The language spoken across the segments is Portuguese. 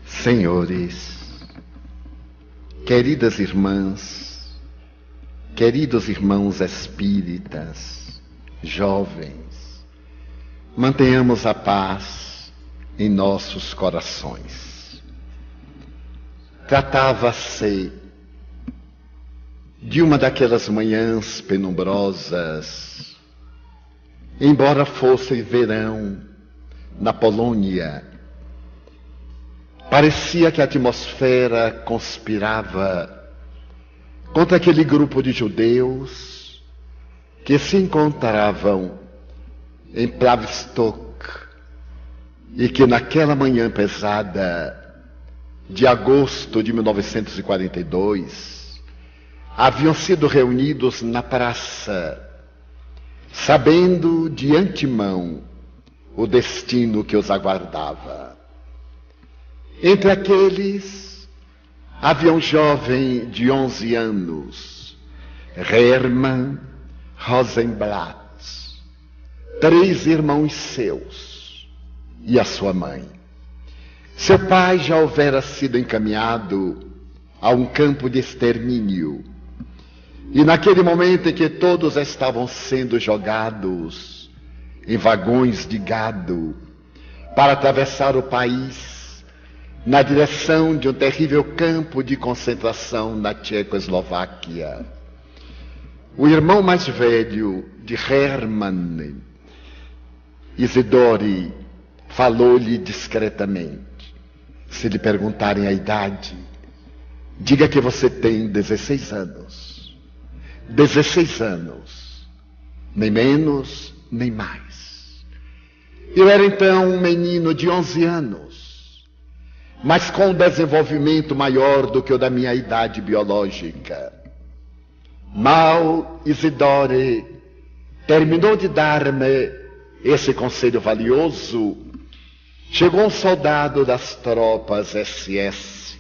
Senhores, queridas irmãs, queridos irmãos espíritas, jovens, mantenhamos a paz em nossos corações. Tratava-se de uma daquelas manhãs penumbrosas, embora fosse verão na Polônia. Parecia que a atmosfera conspirava contra aquele grupo de judeus que se encontravam em Plavstok e que naquela manhã pesada de agosto de 1942 haviam sido reunidos na praça, sabendo de antemão o destino que os aguardava. Entre aqueles, havia um jovem de 11 anos, Hermann Rosenblatt, 3 irmãos seus e a sua mãe. Seu pai já houvera sido encaminhado a um campo de extermínio, e naquele momento em que todos estavam sendo jogados em vagões de gado para atravessar o país na direção de um terrível campo de concentração na Tchecoslováquia, o irmão mais velho de Hermann, Isidore, falou-lhe discretamente: se lhe perguntarem a idade, diga que você tem 16 anos. 16 anos, nem menos, nem mais. Eu era então um menino de 11 anos, mas com um desenvolvimento maior do que o da minha idade biológica. Mal Isidore terminou de dar-me esse conselho valioso, chegou um soldado das tropas SS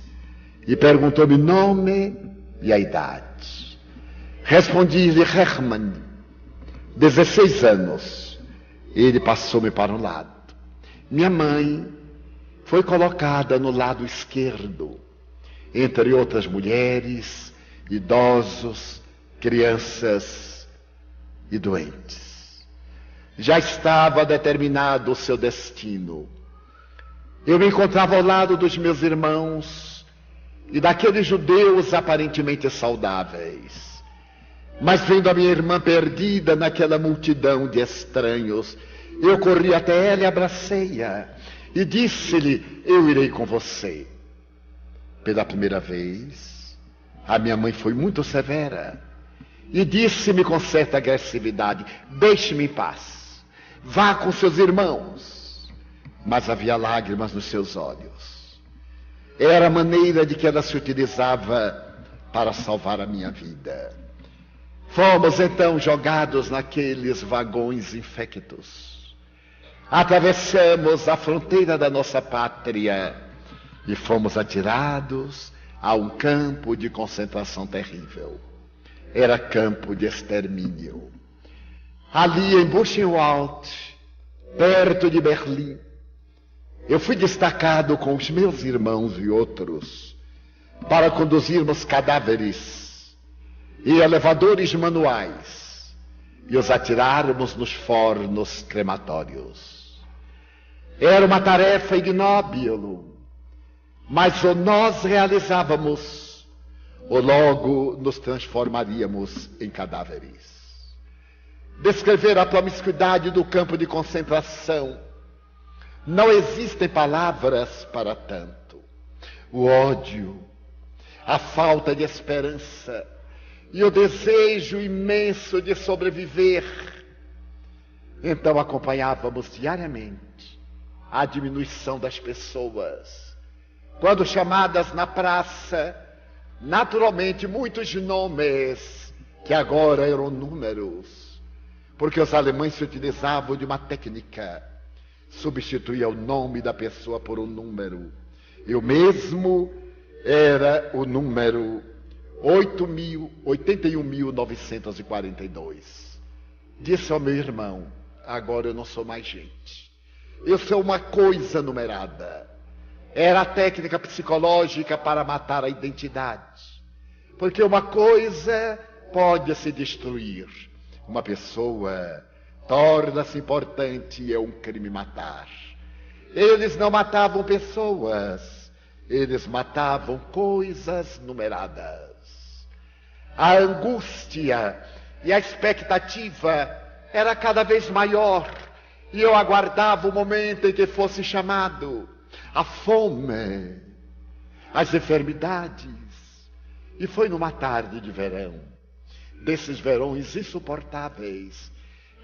e perguntou-me o nome e a idade. Respondi-lhe: Hermann, 16 anos. Ele passou-me para um lado. Minha mãe foi colocada no lado esquerdo, entre outras mulheres, idosos, crianças e doentes. Já estava determinado o seu destino. Eu me encontrava ao lado dos meus irmãos e daqueles judeus aparentemente saudáveis. Mas vendo a minha irmã perdida naquela multidão de estranhos, eu corri até ela e abracei-a e disse-lhe: eu irei com você. Pela primeira vez, a minha mãe foi muito severa e disse-me com certa agressividade: deixe-me em paz, vá com seus irmãos. Mas havia lágrimas nos seus olhos. Era a maneira de que ela se utilizava para salvar a minha vida. Fomos então jogados naqueles vagões infectos. Atravessamos a fronteira da nossa pátria e fomos atirados a um campo de concentração terrível. Era campo de extermínio. Ali em Buchenwald, perto de Berlim, eu fui destacado com os meus irmãos e outros para conduzirmos cadáveres e elevadores manuais e os atirarmos nos fornos crematórios. Era uma tarefa ignóbil, mas ou nós realizávamos, ou logo nos transformaríamos em cadáveres. Descrever a promiscuidade do campo de concentração, não existem palavras para tanto. O ódio, a falta de esperança e o desejo imenso de sobreviver. Então acompanhávamos diariamente a diminuição das pessoas. Quando chamadas na praça, naturalmente muitos nomes que agora eram números, porque os alemães se utilizavam de uma técnica: substituía o nome da pessoa por um número. Eu mesmo era o número 81.942. Disse ao meu irmão: agora eu não sou mais gente. Eu sou uma coisa numerada. Era a técnica psicológica para matar a identidade. Porque uma coisa pode se destruir. Uma pessoa torna-se importante e é um crime matar. Eles não matavam pessoas, eles matavam coisas numeradas. A angústia e a expectativa era cada vez maior, e eu aguardava o momento em que fosse chamado. A fome, as enfermidades. E foi numa tarde de verão, desses verões insuportáveis,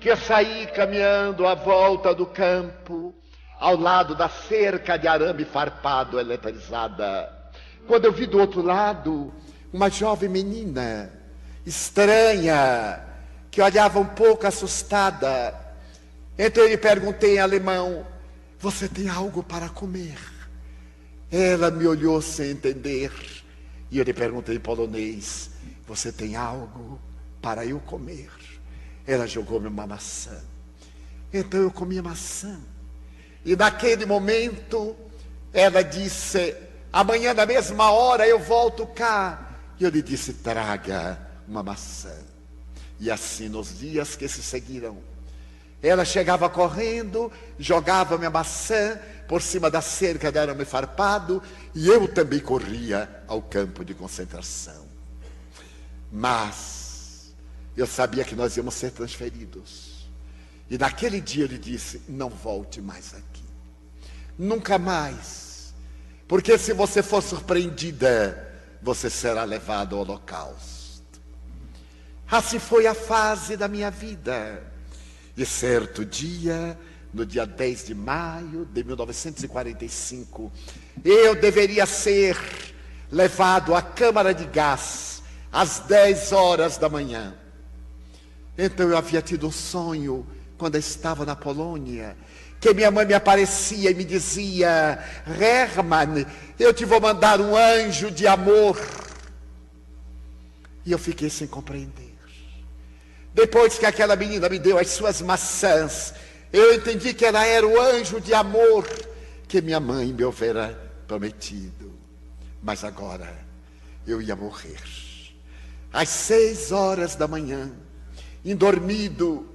que eu saí caminhando à volta do campo, ao lado da cerca de arame farpado eletrizada, quando eu vi do outro lado uma jovem menina, estranha, que olhava um pouco assustada. Então eu lhe perguntei em alemão: você tem algo para comer? Ela me olhou sem entender, e eu lhe perguntei em polonês: você tem algo para eu comer? Ela jogou-me uma maçã. Então eu comi a maçã. E naquele momento, ela disse: amanhã na mesma hora eu volto cá. E eu lhe disse: traga uma maçã. E assim nos dias que se seguiram, ela chegava correndo, jogava minha maçã por cima da cerca de arame farpado, e eu também corria ao campo de concentração. Mas eu sabia que nós íamos ser transferidos. E naquele dia ele disse: não volte mais aqui. Nunca mais. Porque se você for surpreendida, você será levado ao holocausto. Assim foi a fase da minha vida. E certo dia, no dia 10 de maio de 1945, eu deveria ser levado à câmara de gás às 10 horas da manhã. Então eu havia tido um sonho, quando eu estava na Polônia, que minha mãe me aparecia e me dizia: Hermann, eu te vou mandar um anjo de amor. E eu fiquei sem compreender. Depois que aquela menina me deu as suas maçãs, eu entendi que ela era o anjo de amor que minha mãe me houvera prometido. Mas agora eu ia morrer. Às 6 horas da manhã, endormido,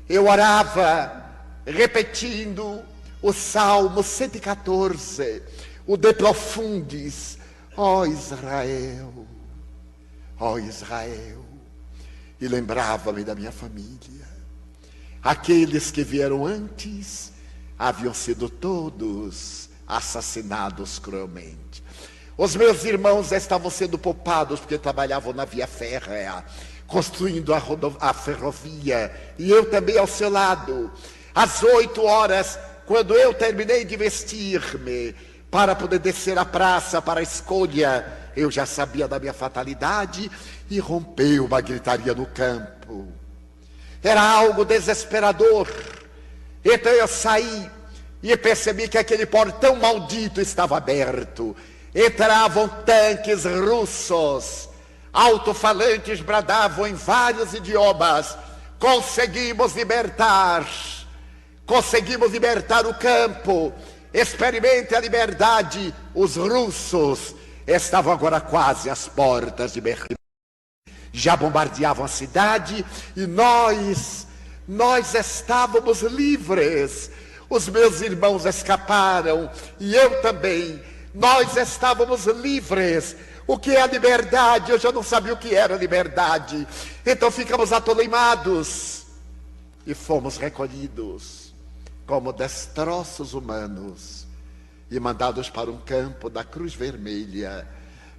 eu orava, repetindo o Salmo 114, o De Profundis: ó Israel, ó Israel. E lembrava-me da minha família. Aqueles que vieram antes haviam sido todos assassinados cruelmente. Os meus irmãos estavam sendo poupados porque trabalhavam na via férrea, construindo a ferrovia, e eu também ao seu lado. Às 8 horas, quando eu terminei de vestir-me para poder descer a praça para a escolha, eu já sabia da minha fatalidade, e rompeu uma gritaria no campo. Era algo desesperador. Então eu saí e percebi que aquele portão maldito estava aberto. Entravam tanques russos, alto-falantes bradavam em vários idiomas: conseguimos libertar o campo, experimente a liberdade. Os russos estavam agora quase às portas de Berlim, já bombardeavam a cidade, e nós estávamos livres. Os meus irmãos escaparam, e eu também. Nós estávamos livres. O que é a liberdade? Eu já não sabia o que era liberdade. Então ficamos atolimados e fomos recolhidos como destroços humanos e mandados para um campo da Cruz Vermelha.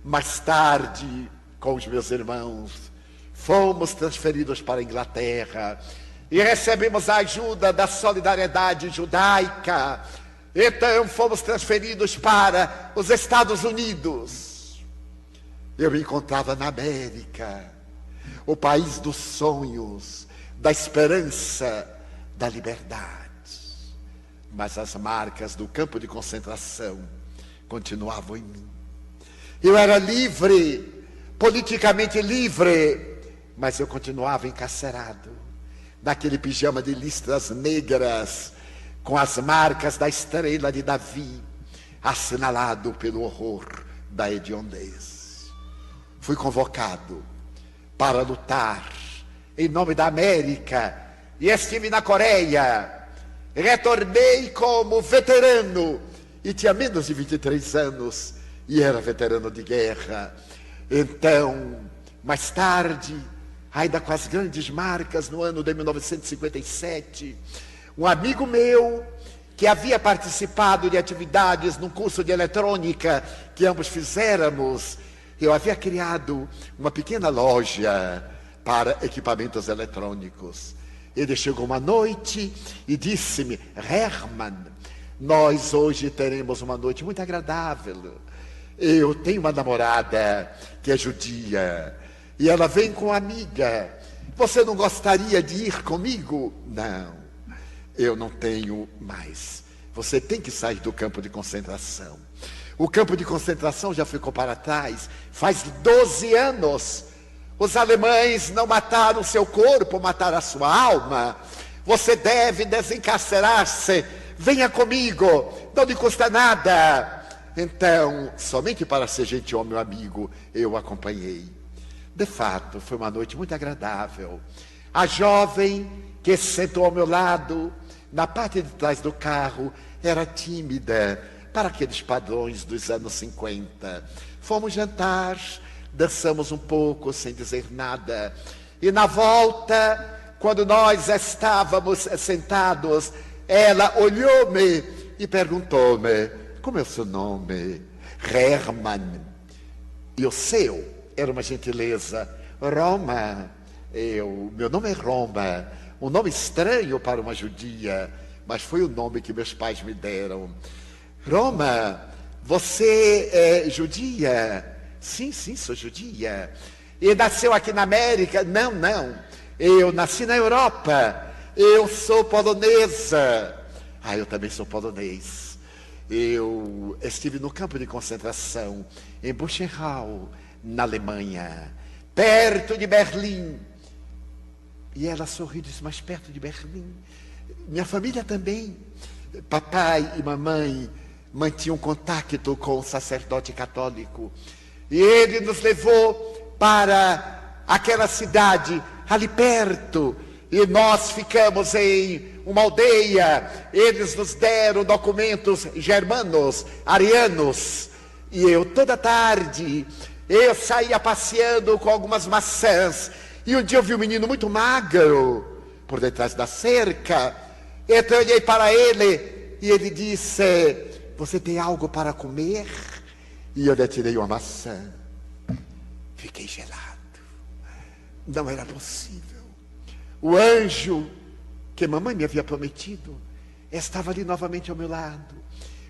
Mais tarde, com os meus irmãos, fomos transferidos para a Inglaterra e recebemos a ajuda da solidariedade judaica. Então fomos transferidos para os Estados Unidos. Eu me encontrava na América, o país dos sonhos, da esperança, da liberdade. Mas as marcas do campo de concentração continuavam em mim. Eu era livre, politicamente livre, mas eu continuava encarcerado, naquele pijama de listras negras, com as marcas da estrela de Davi, assinalado pelo horror da hediondez. Fui convocado para lutar em nome da América e estive na Coreia. Retornei como veterano e tinha menos de 23 anos e era veterano de guerra. Então, mais tarde, ainda com as grandes marcas, no ano de 1957, um amigo meu, que havia participado de atividades num curso de eletrônica que ambos fizéramos, eu havia criado uma pequena loja para equipamentos eletrônicos. Ele chegou uma noite e disse-me: Hermann, nós hoje teremos uma noite muito agradável. Eu tenho uma namorada que é judia e ela vem com uma amiga. Você não gostaria de ir comigo? Não, eu não tenho mais. Você tem que sair do campo de concentração. O campo de concentração já ficou para trás. Faz 12 anos. Os alemães não mataram seu corpo, mataram a sua alma. Você deve desencarcerar-se. Venha comigo, não lhe custa nada. Então, somente para ser gentil ao meu amigo, eu o acompanhei. De fato, foi uma noite muito agradável. A jovem que se sentou ao meu lado, na parte de trás do carro, era tímida, para aqueles padrões dos anos 50. Fomos jantar, dançamos um pouco sem dizer nada. E na volta, quando nós estávamos sentados, ela olhou-me e perguntou-me: como é o seu nome? Hermann. E o seu? Era uma gentileza. Roma. Meu nome é Roma. Um nome estranho para uma judia, mas foi o nome que meus pais me deram. Roma, você é judia? Sim, sou judia. E nasceu aqui na América? Não. Eu nasci na Europa. Eu sou polonesa. Eu também sou polonês. Eu estive no campo de concentração em Buchenwald, na Alemanha, perto de Berlim. E ela sorriu e disse: mas perto de Berlim? Minha família também. Papai e mamãe mantinham contato com o sacerdote católico. E ele nos levou para aquela cidade ali perto. E nós ficamos em uma aldeia. Eles nos deram documentos germanos, arianos. E eu, toda tarde, eu saía passeando com algumas maçãs. E um dia eu vi um menino muito magro por detrás da cerca. Então eu olhei para ele e ele disse: você tem algo para comer? E eu lhe atirei uma maçã. Fiquei gelado. Não era possível. O anjo que mamãe me havia prometido estava ali novamente ao meu lado.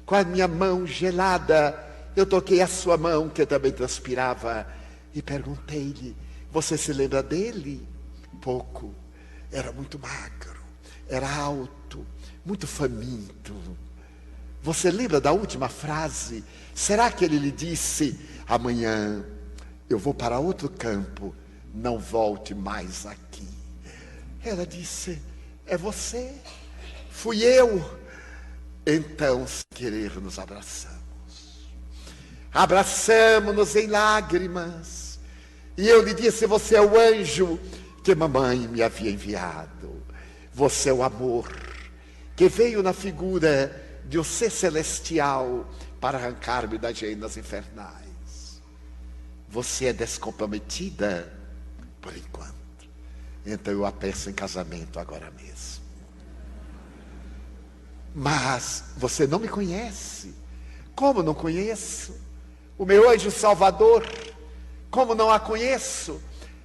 Com a minha mão gelada, eu toquei a sua mão, que também transpirava, e perguntei-lhe: você se lembra dele? Pouco. Era muito magro, era alto, muito faminto. Você lembra da última frase? Será que ele lhe disse: amanhã eu vou para outro campo, não volte mais aqui? Ela disse: é você? Fui eu. Então, sem querer, nos abraçamos. Abraçamos-nos em lágrimas. E eu lhe disse: você é o anjo que mamãe me havia enviado. Você é o amor que veio na figura de um ser celestial para arrancar-me das genas infernais. Você é descomprometida por enquanto. Então eu a peço em casamento agora mesmo. Mas você não me conhece. Como não conheço? O meu anjo salvador, como não a conheço?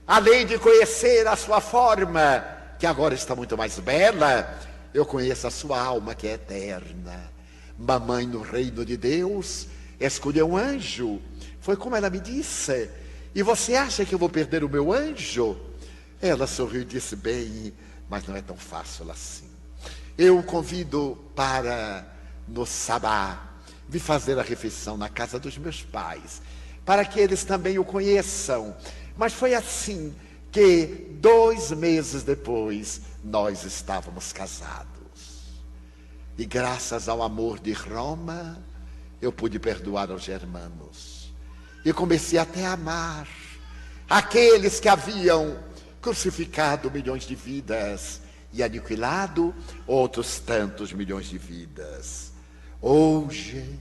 Além de conhecer a sua forma, que agora está muito mais bela, eu conheço a sua alma, que é eterna. Mamãe, no reino de Deus, escolheu um anjo. Foi como ela me disse. E você acha que eu vou perder o meu anjo? Ela sorriu e disse: bem, mas não é tão fácil assim. Eu o convido para, no sabá, vir fazer a refeição na casa dos meus pais, para que eles também o conheçam. Mas foi assim que 2 meses depois nós estávamos casados. E graças ao amor de Roma, eu pude perdoar os germanos. E comecei até a amar aqueles que haviam crucificado milhões de vidas e aniquilado outros tantos milhões de vidas. Hoje,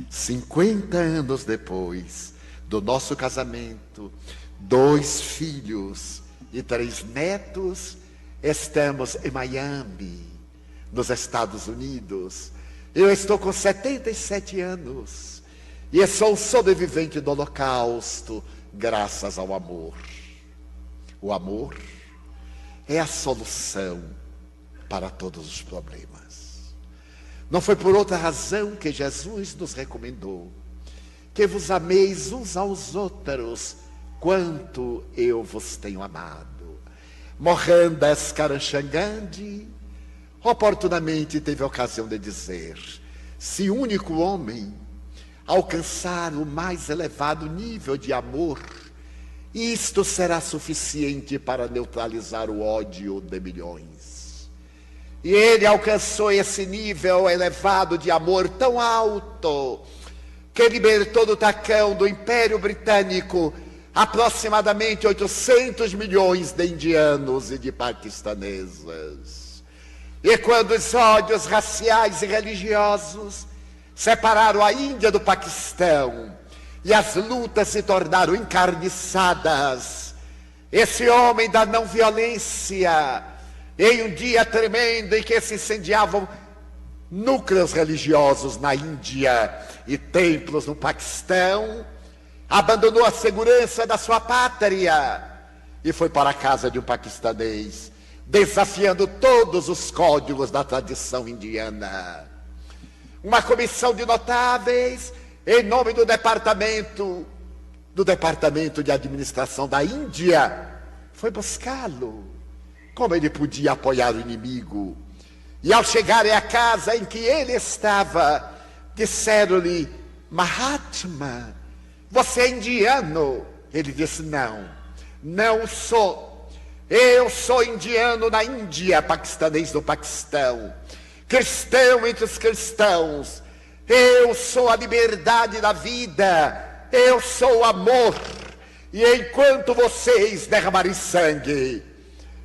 50 anos depois do nosso casamento, 2 filhos e 3 netos, estamos em Miami, nos Estados Unidos. Eu estou com 77 anos e sou sobrevivente do Holocausto, graças ao amor. O amor é a solução para todos os problemas. Não foi por outra razão que Jesus nos recomendou que vos ameis uns aos outros, quanto eu vos tenho amado. Mohandas Karamchand Gandhi oportunamente teve a ocasião de dizer: se o único homem alcançar o mais elevado nível de amor, isto será suficiente para neutralizar o ódio de milhões. E ele alcançou esse nível elevado de amor tão alto que libertou do tacão do Império Britânico aproximadamente 800 milhões de indianos e de paquistanesas. E quando os ódios raciais e religiosos separaram a Índia do Paquistão e as lutas se tornaram encarniçadas, esse homem da não violência, em um dia tremendo em que se incendiavam núcleos religiosos na Índia e templos no Paquistão, abandonou a segurança da sua pátria e foi para a casa de um paquistanês, desafiando todos os códigos da tradição indiana. Uma comissão de notáveis, em nome do departamento de administração da Índia, foi buscá-lo. Como ele podia apoiar o inimigo? E ao chegarem à casa em que ele estava, disseram-lhe: Mahatma, você é indiano? Ele disse: não sou. Eu sou indiano na Índia, paquistanês no Paquistão, cristão entre os cristãos. Eu sou a liberdade da vida, eu sou o amor. E enquanto vocês derramarem sangue,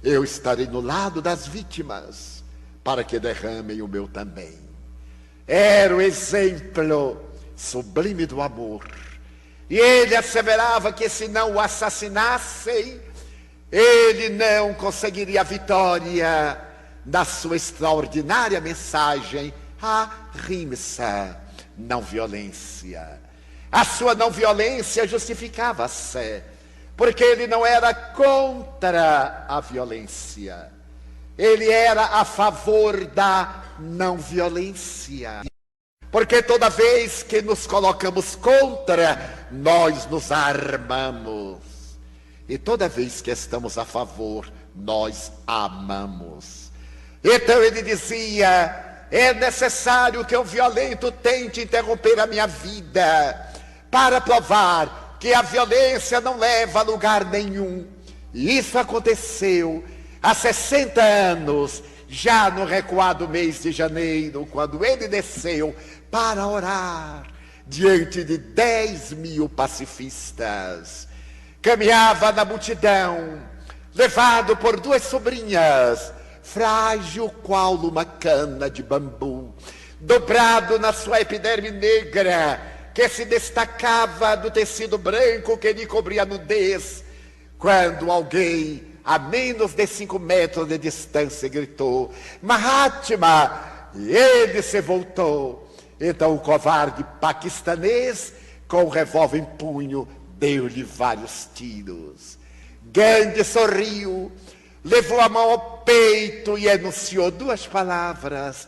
eu estarei no lado das vítimas, para que derramem o meu também. Era o exemplo sublime do amor. E ele asseverava que se não o assassinassem, ele não conseguiria a vitória na sua extraordinária mensagem, a Ahimsa, não violência. A sua não violência justificava-se, porque ele não era contra a violência. Ele era a favor da não violência. Porque toda vez que nos colocamos contra, nós nos armamos. E toda vez que estamos a favor, nós amamos. Então ele dizia: é necessário que o violento tente interromper a minha vida, para provar que a violência não leva a lugar nenhum. E isso aconteceu há 60 anos, já no recuado mês de janeiro, quando ele desceu para orar diante de 10.000 pacifistas. Caminhava na multidão, levado por 2 sobrinhas, frágil qual uma cana de bambu, dobrado na sua epiderme negra, que se destacava do tecido branco que lhe cobria a nudez, quando alguém a menos de 5 metros de distância gritou: Mahatma! E ele se voltou. Então o covarde paquistanês, com o revólver em punho, deu-lhe vários tiros. Gandhi sorriu, levou a mão ao peito e enunciou 2 palavras: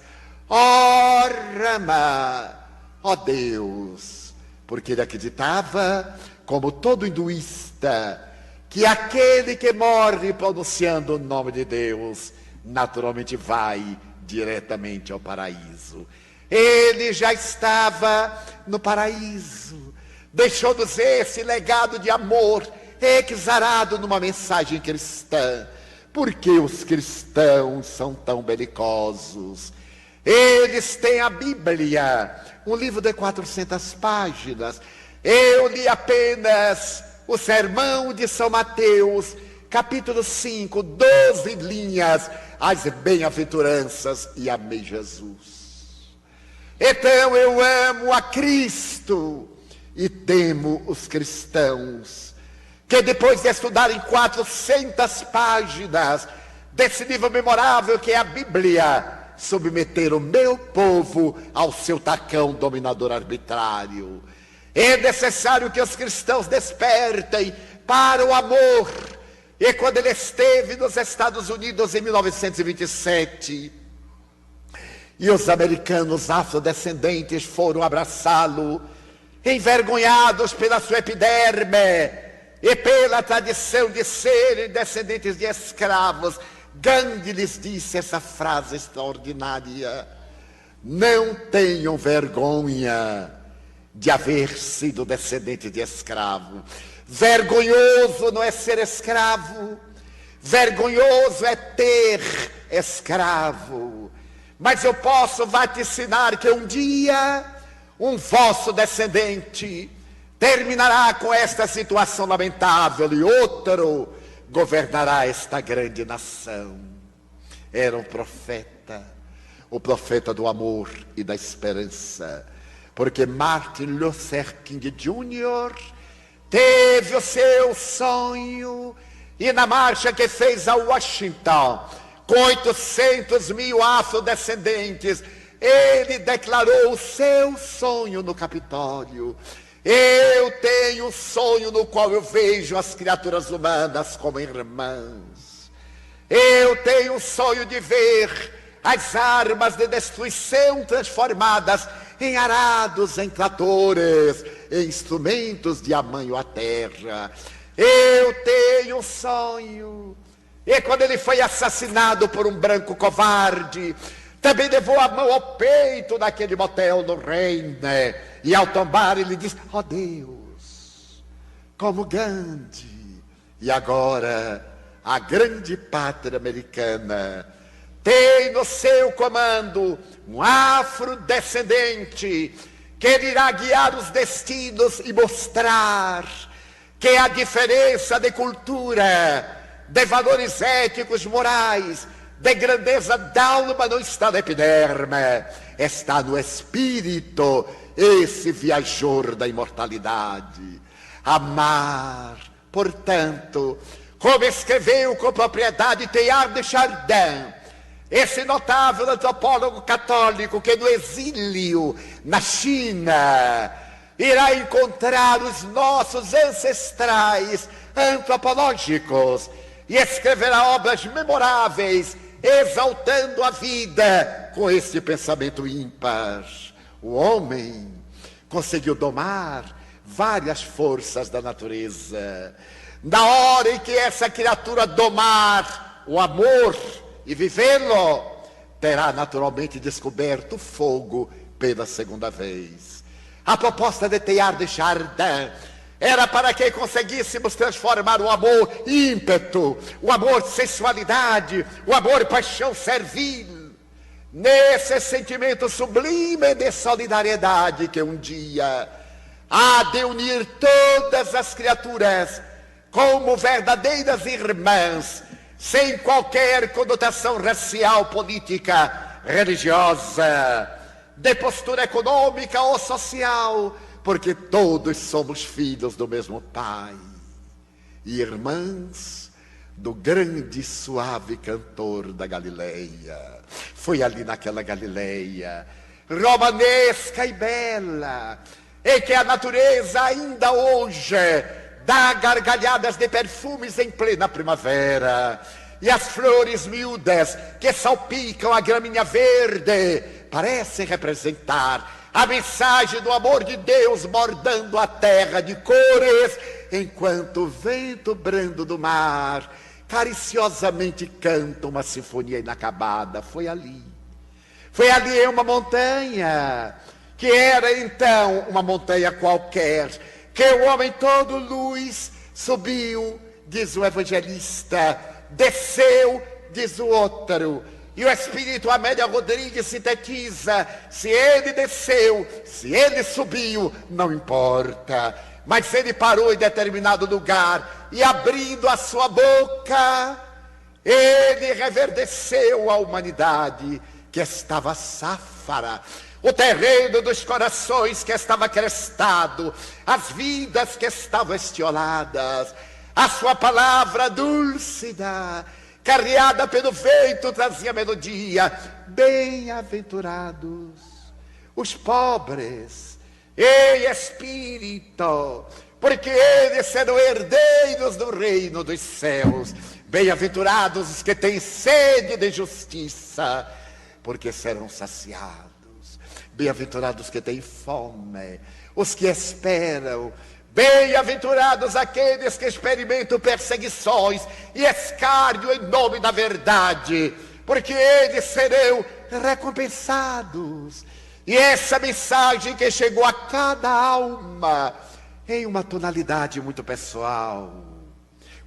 ó Rama, ó Deus. Porque ele acreditava, como todo hinduísta, que aquele que morre pronunciando o nome de Deus, naturalmente vai diretamente ao paraíso. Ele já estava no paraíso, deixou-nos esse legado de amor exarado numa mensagem cristã. Por que os cristãos são tão belicosos? Eles têm a Bíblia, um livro de 400 páginas. Eu li apenas o Sermão de São Mateus, capítulo 5, 12 linhas, as bem-aventuranças, e amei Jesus. Então eu amo a Cristo e temo os cristãos, que depois de estudarem 400 páginas desse livro memorável que é a Bíblia, submeter o meu povo ao seu tacão dominador arbitrário. É necessário que os cristãos despertem para o amor. E quando ele esteve nos Estados Unidos em 1927, e os americanos afrodescendentes foram abraçá-lo, envergonhados pela sua epiderme e pela tradição de serem descendentes de escravos, Gandhi lhes disse essa frase extraordinária: não tenham vergonha de haver sido descendente de escravo. Vergonhoso não é ser escravo, vergonhoso é ter escravo. Mas eu posso vaticinar que um dia um vosso descendente terminará com esta situação lamentável e outro governará esta grande nação. Era um profeta, o profeta do amor e da esperança, porque Martin Luther King Jr. teve o seu sonho, e na marcha que fez a Washington, com 800 mil afrodescendentes, ele declarou o seu sonho no Capitólio: eu tenho um sonho no qual eu vejo as criaturas humanas como irmãs. Eu tenho um sonho de ver as armas de destruição transformadas em arados, em tratores, em instrumentos de amanho à terra. Eu tenho um sonho. E quando ele foi assassinado por um branco covarde, também levou a mão ao peito naquele motel no Reino, e ao tombar ele disse: ó Deus, como Gandhi, e agora a grande pátria americana tem no seu comando um afrodescendente que irá guiar os destinos e mostrar que a diferença de cultura, de valores éticos, morais, de grandeza d'alma não está na epiderme, está no espírito, esse viajor da imortalidade. Amar, portanto, como escreveu com propriedade Teilhard de Chardin, esse notável antropólogo católico que no exílio na China irá encontrar os nossos ancestrais antropológicos e escreverá obras memoráveis exaltando a vida com esse pensamento ímpar. O homem conseguiu domar várias forças da natureza. Na hora em que essa criatura domar o amor e vivê-lo, terá naturalmente descoberto o fogo pela segunda vez. A proposta de Teilhard de Chardin era para que conseguíssemos transformar o amor ímpeto, o amor sensualidade, o amor paixão servil, nesse sentimento sublime de solidariedade que um dia há de unir todas as criaturas como verdadeiras irmãs, sem qualquer conotação racial, política, religiosa, de postura econômica ou social, porque todos somos filhos do mesmo Pai e irmãs do grande e suave cantor da Galileia. Foi ali naquela Galileia romanesca e bela, em que a natureza ainda hoje dá gargalhadas de perfumes em plena primavera, e as flores miúdas que salpicam a gramínea verde parecem representar a mensagem do amor de Deus bordando a terra de cores, enquanto o vento brando do mar cariciosamente canta uma sinfonia inacabada. Foi ali em uma montanha, que era então uma montanha qualquer, que o homem todo luz subiu, diz o evangelista, desceu, diz o outro, E o espírito Amélia Rodrigues sintetiza: se ele desceu, se ele subiu, não importa. Mas se ele parou em determinado lugar e abrindo a sua boca, ele reverdeceu a humanidade que estava sáfara, o terreno dos corações que estava crestado, as vidas que estavam estioladas. A sua palavra dúlcida, carreada pelo vento, trazia melodia. Bem-aventurados os pobres em espírito, porque eles serão herdeiros do reino dos céus. Bem-aventurados os que têm sede de justiça, porque serão saciados. Bem-aventurados os que têm fome, os que esperam. Bem-aventurados aqueles que experimentam perseguições e escárnio em nome da verdade, porque eles serão recompensados. E essa mensagem que chegou a cada alma em uma tonalidade muito pessoal,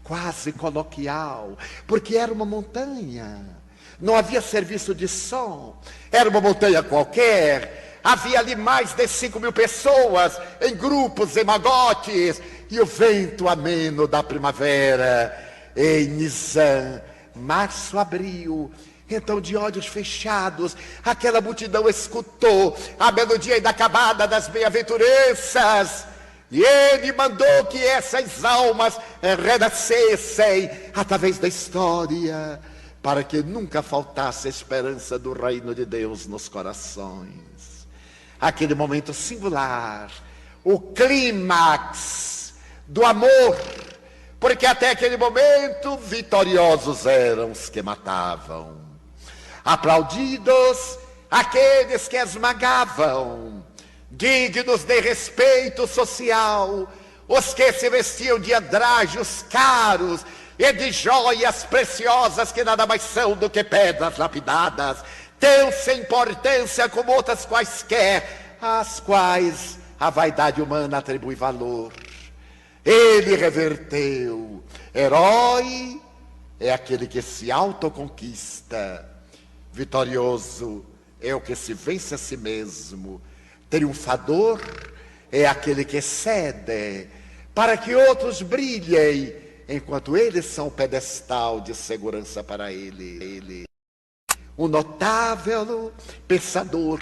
quase coloquial, porque era uma montanha, não havia serviço de som, era uma montanha qualquer. Havia ali mais de 5.000 pessoas, em grupos, em magotes, e o vento ameno da primavera, em Nizam, março, abril. Então, de olhos fechados, aquela multidão escutou a melodia inacabada das bem-aventuranças. E ele mandou que essas almas renascessem através da história, para que nunca faltasse a esperança do reino de Deus nos corações. Aquele momento singular, o clímax do amor, porque até aquele momento vitoriosos eram os que matavam, aplaudidos aqueles que esmagavam, dignos de respeito social, os que se vestiam de andrajos caros e de joias preciosas que nada mais são do que pedras lapidadas, tão sem importância como outras quaisquer, às quais a vaidade humana atribui valor. Ele reverteu. Herói é aquele que se autoconquista. Vitorioso é o que se vence a si mesmo. Triunfador é aquele que cede para que outros brilhem, enquanto eles são o pedestal de segurança para ele. Um notável pensador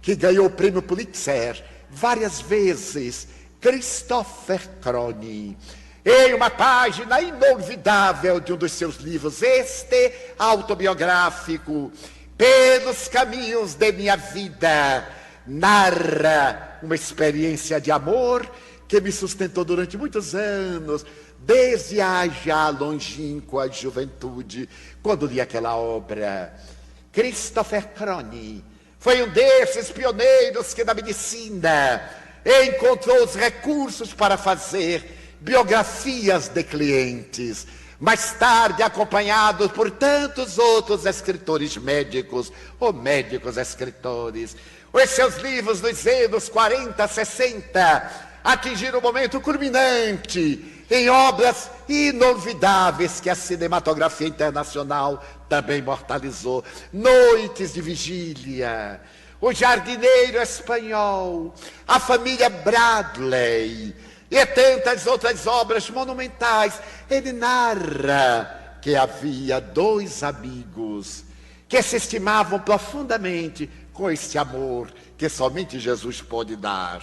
que ganhou o prêmio Pulitzer várias vezes, Christopher Crony, em uma página inolvidável de um dos seus livros, este autobiográfico, Pelos Caminhos de Minha Vida, narra uma experiência de amor que me sustentou durante muitos anos, desde a já longínqua juventude, quando li aquela obra. Christopher Crony foi um desses pioneiros que na medicina encontrou os recursos para fazer biografias de clientes, mais tarde acompanhado por tantos outros escritores médicos, ou médicos escritores. Os seus livros dos anos 40, 60 atingiram um momento culminante em obras inolvidáveis que a cinematografia internacional também imortalizou. Noites de Vigília, O Jardineiro Espanhol, A Família Bradley e tantas outras obras monumentais. Ele narra que havia dois amigos que se estimavam profundamente com este amor que somente Jesus pode dar.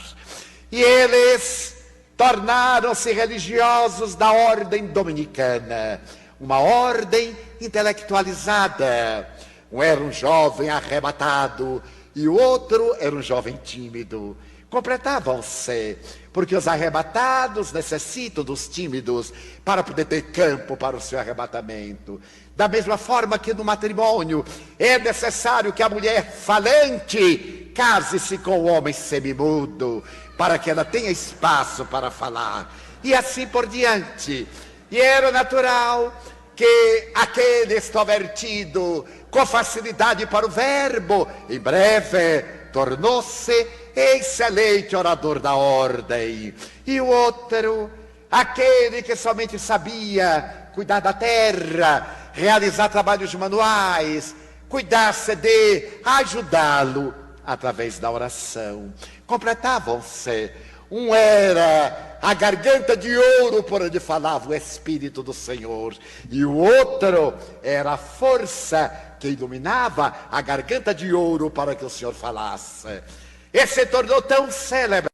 E eles tornaram-se religiosos da ordem dominicana, uma ordem intelectualizada. Um era um jovem arrebatado e o outro era um jovem tímido. Completavam-se, porque os arrebatados necessitam dos tímidos para poder ter campo para o seu arrebatamento. Da mesma forma que no matrimônio é necessário que a mulher falante case-se com o homem semimudo, para que ela tenha espaço para falar, e assim por diante. E era natural que aquele extrovertido, com facilidade para o verbo, em breve tornou-se excelente orador da ordem. E o outro, aquele que somente sabia cuidar da terra, realizar trabalhos manuais, cuidasse de ajudá-lo através da oração. Completavam-se. Um era a garganta de ouro por onde falava o Espírito do Senhor, e o outro era a força que iluminava a garganta de ouro para que o Senhor falasse. E se tornou tão célebre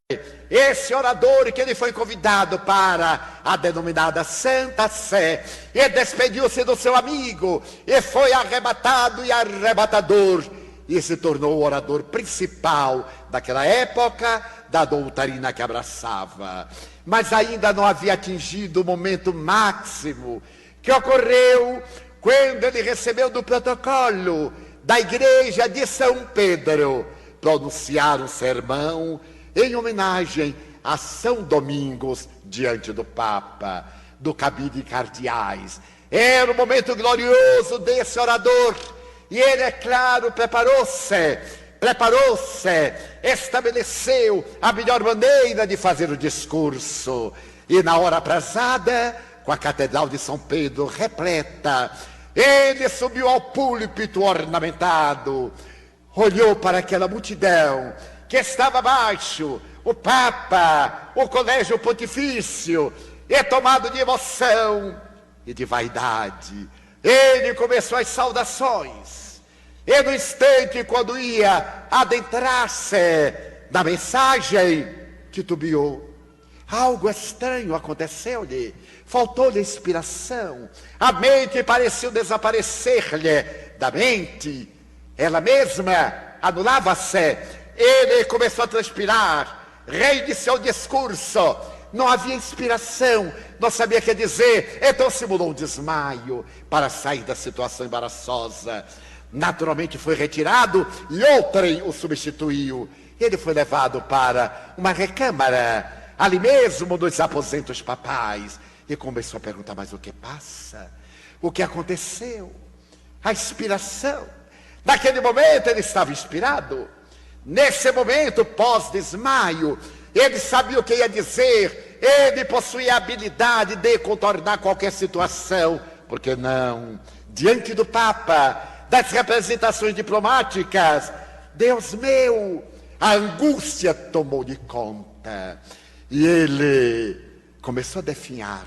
esse orador que ele foi convidado para a denominada Santa Sé, e despediu-se do seu amigo, e foi arrebatado e arrebatador, e se tornou o orador principal daquela época, da doutrina que abraçava. Mas ainda não havia atingido o momento máximo, que ocorreu quando ele recebeu do protocolo da igreja de São Pedro pronunciar um sermão em homenagem a São Domingos diante do Papa, do cabide de cardeais. Era um momento glorioso desse orador, e ele, é claro, preparou-se, estabeleceu a melhor maneira de fazer o discurso. E na hora aprazada, com a Catedral de São Pedro repleta, ele subiu ao púlpito ornamentado, olhou para aquela multidão que estava abaixo, o Papa, o Colégio Pontifício, e tomado de emoção e de vaidade, ele começou as saudações. E no instante, quando ia adentrar-se na mensagem, titubeou. Algo estranho aconteceu-lhe, faltou-lhe inspiração, a mente pareceu desaparecer-lhe da mente, ela mesma anulava-se. Ele começou a transpirar, reiniciou o discurso, não havia inspiração, não sabia o que dizer, então simulou um desmaio para sair da situação embaraçosa. Naturalmente foi retirado e outrem o substituiu. Ele foi levado para uma recâmara, ali mesmo nos aposentos papais, e começou a perguntar: mas o que passa? O que aconteceu? A inspiração. Naquele momento ele estava inspirado. Nesse momento pós-desmaio, ele sabia o que ia dizer. Ele possuía a habilidade de contornar qualquer situação. Por que não? Diante do Papa, das representações diplomáticas, Deus meu, a angústia tomou-lhe conta. E ele começou a definhar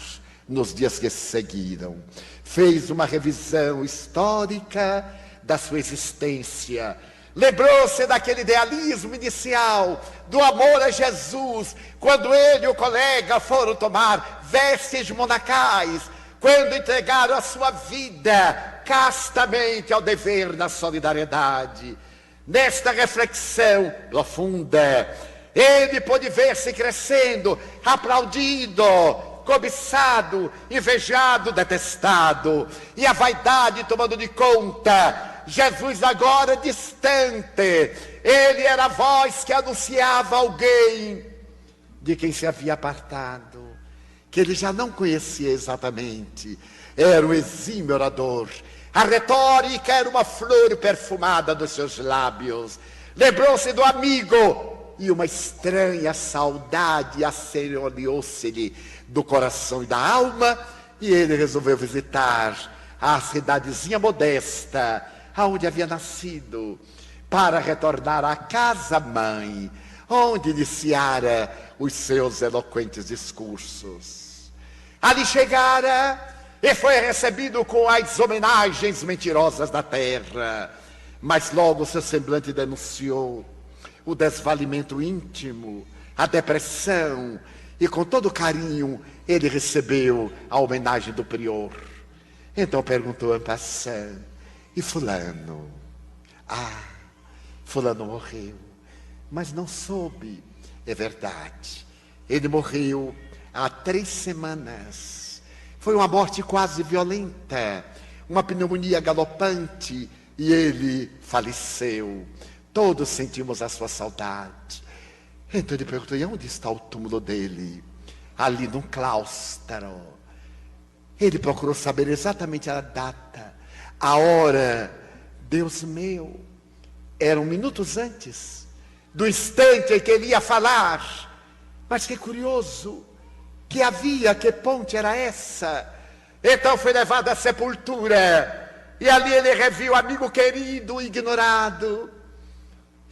nos dias que seguiram. Fez uma revisão histórica da sua existência. Lembrou-se daquele idealismo inicial, do amor a Jesus, quando ele e o colega foram tomar vestes monacais, quando entregaram a sua vida castamente ao dever da solidariedade. Nesta reflexão profunda, ele pôde ver-se crescendo, aplaudido, cobiçado, invejado, detestado, e a vaidade tomando de conta. Jesus agora distante, ele era a voz que anunciava alguém de quem se havia apartado, que ele já não conhecia exatamente. Era um exímio orador. A retórica era uma flor perfumada dos seus lábios. Lembrou-se do amigo, e uma estranha saudade assereou-se-lhe do coração e da alma, e ele resolveu visitar a cidadezinha modesta, aonde havia nascido, para retornar à casa-mãe, onde iniciara os seus eloquentes discursos. Ali chegara e foi recebido com as homenagens mentirosas da terra, mas logo seu semblante denunciou o desvalimento íntimo, a depressão, e com todo carinho ele recebeu a homenagem do prior. Então perguntou en passant: e fulano? Ah, fulano morreu, mas não soube. É verdade, ele morreu há 3 semanas. Foi uma morte quase violenta, uma pneumonia galopante, e ele faleceu. Todos sentimos a sua saudade. Então ele perguntou: e onde está o túmulo dele? Ali num claustro. Ele procurou saber exatamente a data, a hora. Deus meu, eram minutos antes do instante em que ele ia falar. Mas que curioso, que ponte era essa? Então foi levado à sepultura, E ali ele reviu o amigo querido, ignorado.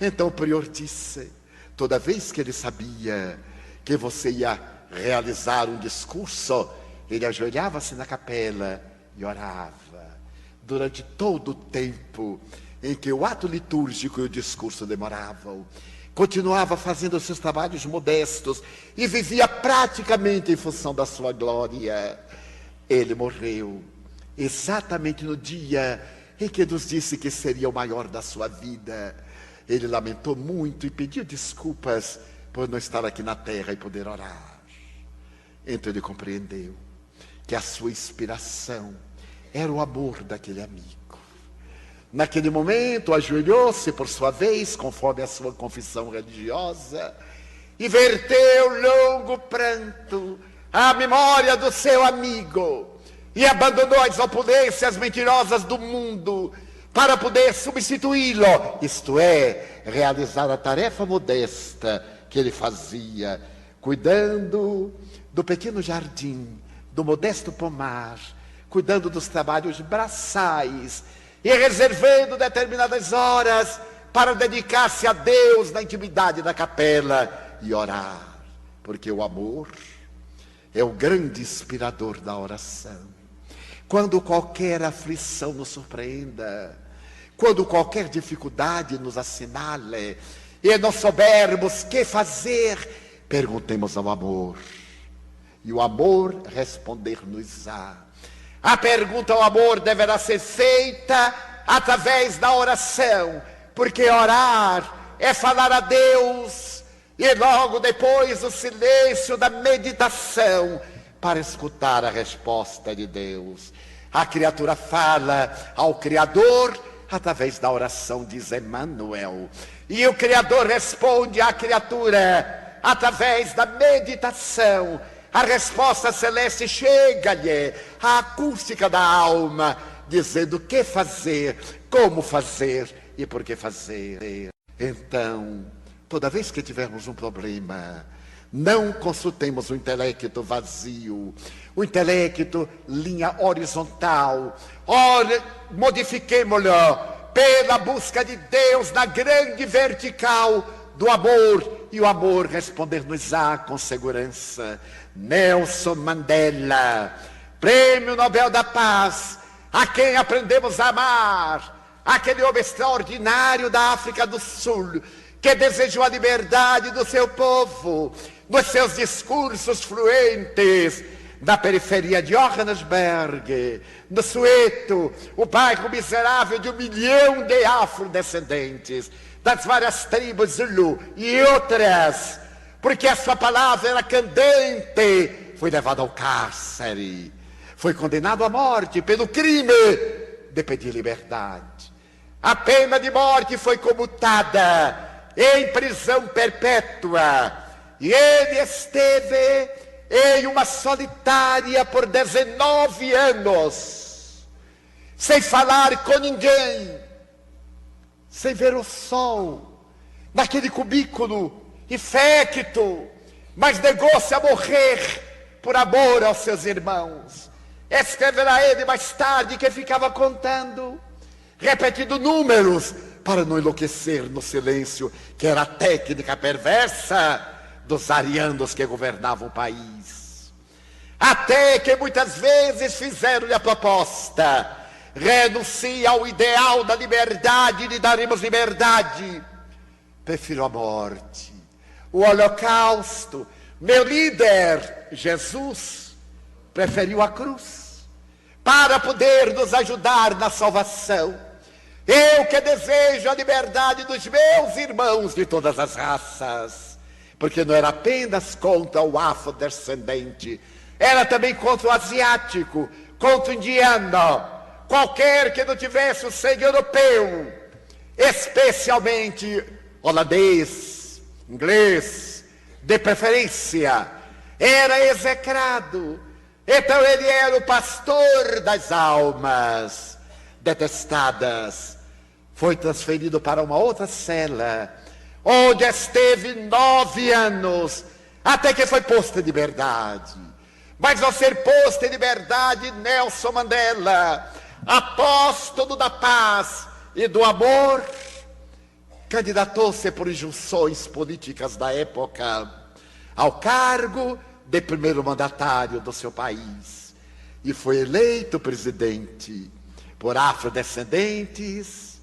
Então o prior disse, toda vez que ele sabia que você ia realizar um discurso, ele ajoelhava-se na capela e orava. Durante todo o tempo em que o ato litúrgico e o discurso demoravam, continuava fazendo seus trabalhos modestos e vivia praticamente em função da sua glória. Ele morreu exatamente no dia em que nos disse que seria o maior da sua vida. Ele lamentou muito e pediu desculpas por não estar aqui na terra e poder orar. Então ele compreendeu que a sua inspiração era o amor daquele amigo. Naquele momento, ajoelhou-se por sua vez, conforme a sua confissão religiosa, e verteu longo pranto à memória do seu amigo, e abandonou as opulências mentirosas do mundo para poder substituí-lo, isto é, realizar a tarefa modesta que ele fazia, cuidando do pequeno jardim, do modesto pomar, cuidando dos trabalhos braçais e reservando determinadas horas para dedicar-se a Deus na intimidade da capela e orar, porque o amor é o grande inspirador da oração. Quando qualquer aflição nos surpreenda, quando qualquer dificuldade nos assinale e não soubermos que fazer, perguntemos ao amor, e o amor responder-nos-á. A pergunta ao amor deverá ser feita através da oração, porque orar é falar a Deus, e logo depois o silêncio da meditação para escutar a resposta de Deus. A criatura fala ao Criador através da oração, diz Emmanuel, e o Criador responde à criatura através da meditação. A resposta celeste chega-lhe, a acústica da alma, dizendo o que fazer, como fazer e por que fazer. Então, toda vez que tivermos um problema, não consultemos o intelecto vazio, o intelecto linha horizontal. Ora, modifiquemo-lo pela busca de Deus na grande vertical do amor, e o amor responder-nos-á com segurança. Nelson Mandela, Prêmio Nobel da Paz, a quem aprendemos a amar, aquele homem extraordinário da África do Sul, que desejou a liberdade do seu povo, nos seus discursos fluentes, na periferia de Johannesburg, no Soweto, o bairro miserável de 1 milhão de afrodescendentes, das várias tribos Zulu e outras, porque a sua palavra era candente, foi levado ao cárcere, foi condenado à morte pelo crime de pedir liberdade. A pena de morte foi comutada em prisão perpétua, e ele esteve em uma solitária por 19 anos, sem falar com ninguém, sem ver o sol, naquele cubículo infecto, mas negou-se a morrer por amor aos seus irmãos. Escreverá ele mais tarde que ficava contando, repetindo números, para não enlouquecer no silêncio, que era a técnica perversa dos arianos que governavam o país. Até que muitas vezes fizeram-lhe a proposta: renuncia ao ideal da liberdade, lhe daremos liberdade. Prefiro a morte, o holocausto. Meu líder, Jesus, preferiu a cruz para poder nos ajudar na salvação. Eu que desejo a liberdade dos meus irmãos de todas as raças, porque não era apenas contra o afrodescendente, era também contra o asiático, contra o indiano, qualquer que não tivesse o sangue europeu, especialmente holandês, inglês, de preferência, era execrado. Então ele era o pastor das almas detestadas. Foi transferido para uma outra cela, onde esteve 9 anos, até que foi posto em liberdade. Mas ao ser posto em liberdade, Nelson Mandela apóstolo da paz e do amor, candidatou-se por injunções políticas da época ao cargo de primeiro mandatário do seu país e foi eleito presidente por afrodescendentes,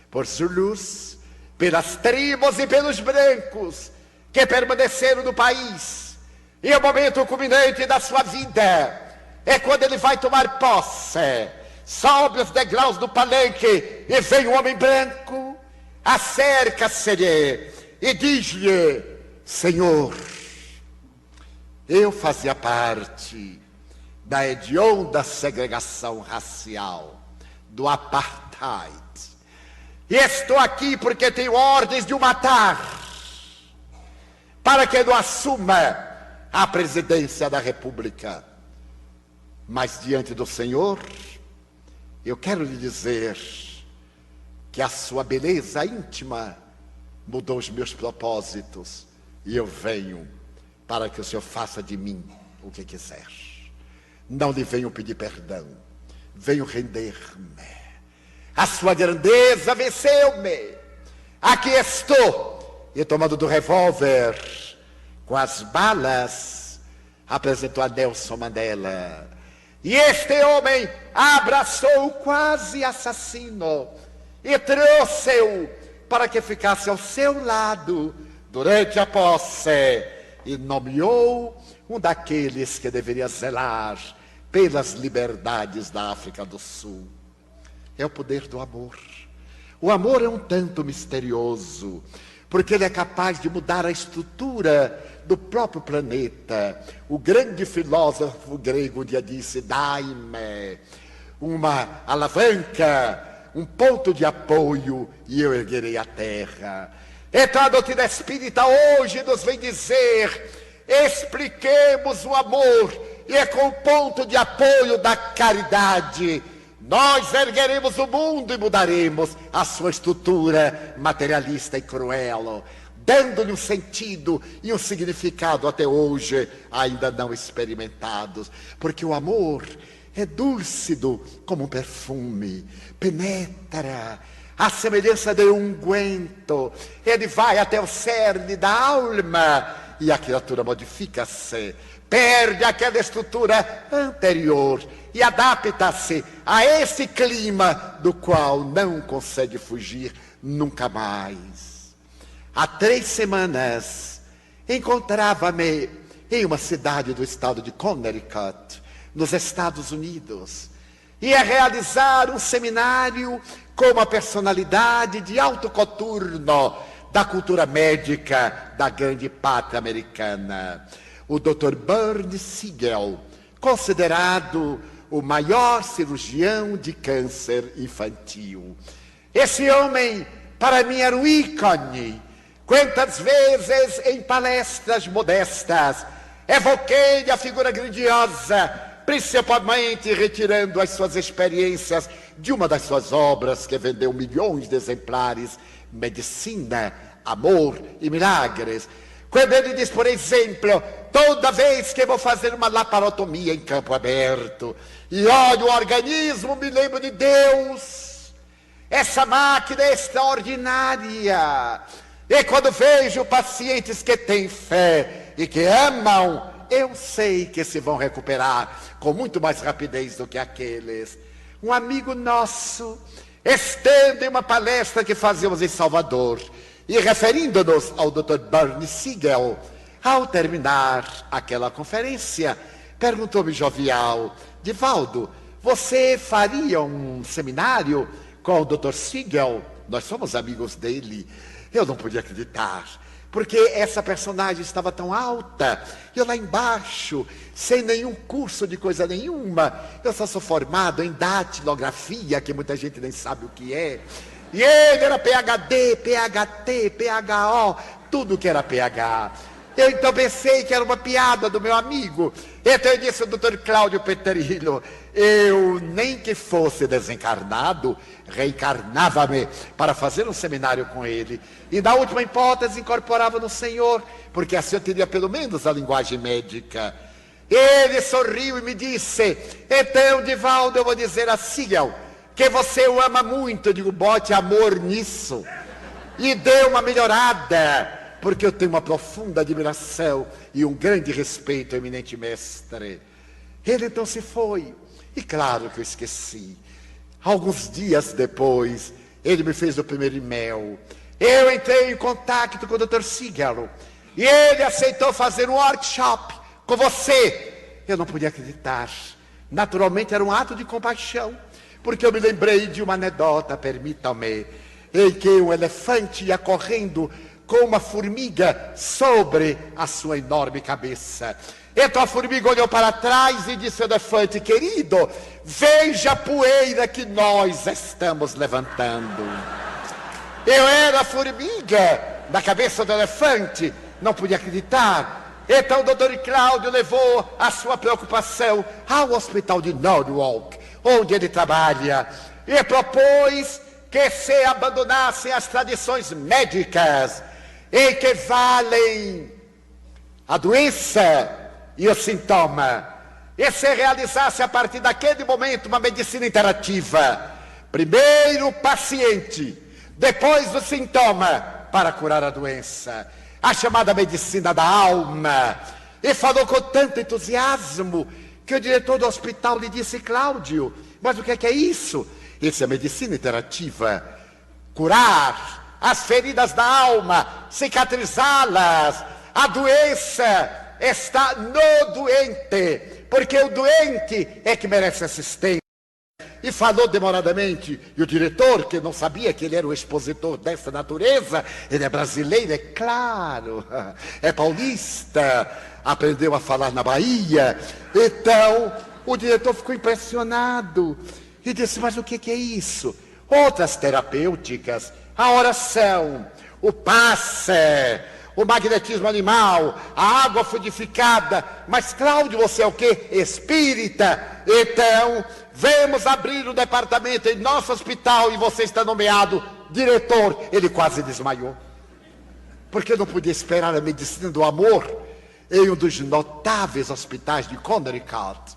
por zulus, pelas tribos e pelos brancos que permaneceram no país. E o momento culminante da sua vida é quando ele vai tomar posse. Sobe os degraus do palanque e vem um homem branco, acerca-se-lhe e diz-lhe: Senhor, eu fazia parte da hedionda segregação racial, do apartheid, e estou aqui porque tenho ordens de o matar, para que não assuma a presidência da República. Mas diante do Senhor, eu quero lhe dizer que a sua beleza íntima mudou os meus propósitos e eu venho para que o Senhor faça de mim o que quiser. Não lhe venho pedir perdão, venho render-me. A sua grandeza venceu-me. Aqui estou. E tomando do revólver com as balas, apresentou a Nelson Mandela. E este homem abraçou o quase assassino e trouxe-o para que ficasse ao seu lado durante a posse e nomeou um daqueles que deveria zelar pelas liberdades da África do Sul. É o poder do amor. O amor é um tanto misterioso, porque ele é capaz de mudar a estrutura do próprio planeta. O grande filósofo grego um dia disse: dai-me uma alavanca, um ponto de apoio, e eu erguerei a terra. Então a doutrina espírita hoje nos vem dizer: expliquemos o amor, e é com o ponto de apoio da caridade nós ergueremos o mundo e mudaremos a sua estrutura materialista e cruel, dando-lhe um sentido e um significado até hoje ainda não experimentados. Porque o amor é dúlcido como um perfume, penetra à semelhança de um unguento, ele vai até o cerne da alma e a criatura modifica-se, perde aquela estrutura anterior e adapta-se a esse clima do qual não consegue fugir nunca mais. Há 3 semanas encontrava-me em uma cidade do estado de Connecticut, nos Estados Unidos. Ia realizar um seminário com uma personalidade de alto coturno da cultura médica da grande pátria americana, o Dr. Bernie Siegel, considerado o maior cirurgião de câncer infantil. Esse homem, para mim, era um ícone. Quantas vezes em palestras modestas evoquei a figura grandiosa, principalmente retirando as suas experiências de uma das suas obras que vendeu milhões de exemplares, Medicina, Amor e Milagres. Quando ele diz, por exemplo, toda vez que vou fazer uma laparotomia em campo aberto e olho o organismo, me lembro de Deus. Essa máquina é extraordinária. E quando vejo pacientes que têm fé e que amam, eu sei que se vão recuperar com muito mais rapidez do que aqueles. Um amigo nosso, estando em uma palestra que fazíamos em Salvador, e referindo-nos ao Dr. Bernie Siegel, ao terminar aquela conferência, perguntou-me jovial: Divaldo, você faria um seminário com o Dr. Siegel? Nós somos amigos dele. Eu não podia acreditar, porque essa personagem estava tão alta, eu lá embaixo, sem nenhum curso de coisa nenhuma. Eu só sou formado em datilografia, que muita gente nem sabe o que é. E ele era PhD, PhT, PhO, tudo que era PH. Eu então pensei que era uma piada do meu amigo. Então eu disse ao Dr. Cláudio Petrino: eu nem que fosse desencarnado, reencarnava-me para fazer um seminário com ele. E na última hipótese incorporava no Senhor, porque assim eu teria pelo menos a linguagem médica. Ele sorriu e me disse: então, Divaldo, eu vou dizer a Siegel que você o ama muito. Eu digo, bote amor nisso e dê uma melhorada, porque eu tenho uma profunda admiração e um grande respeito ao eminente mestre. Ele então se foi, e claro que eu esqueci. Alguns dias depois, ele me fez o primeiro e-mail. Eu entrei em contato com o Dr. Siegel, e ele aceitou fazer um workshop com você. Eu não podia acreditar. Naturalmente era um ato de compaixão, porque eu me lembrei de uma anedota, permita-me, em que um elefante ia correndo com uma formiga sobre a sua enorme cabeça. Então a formiga olhou para trás e disse ao elefante, querido, veja a poeira que nós estamos levantando. Eu era a formiga na cabeça do elefante, não podia acreditar. Então o doutor Cláudio levou a sua preocupação ao hospital de Norwalk, onde ele trabalha, e propôs que se abandonassem as tradições médicas em que valem a doença e o sintoma, e se realizasse a partir daquele momento uma medicina interativa. Primeiro o paciente, depois o sintoma, para curar a doença. A chamada medicina da alma. E falou com tanto entusiasmo que o diretor do hospital lhe disse, Cláudio, mas o que é isso? Isso é medicina interativa. Curar as feridas da alma, cicatrizá-las. A doença está no doente, porque o doente é que merece assistência. E falou demoradamente, e o diretor, que não sabia que ele era o expositor dessa natureza, ele é brasileiro, é claro, é paulista, aprendeu a falar na Bahia. Então, o diretor ficou impressionado e disse, mas o que é isso? Outras terapêuticas, a oração, o passe, o magnetismo animal, a água fluidificada. Mas Cláudio, você é o quê? Espírita. Então, vamos abrir um departamento em nosso hospital e você está nomeado diretor. Ele quase desmaiou, porque não podia esperar a medicina do amor em um dos notáveis hospitais de Connecticut.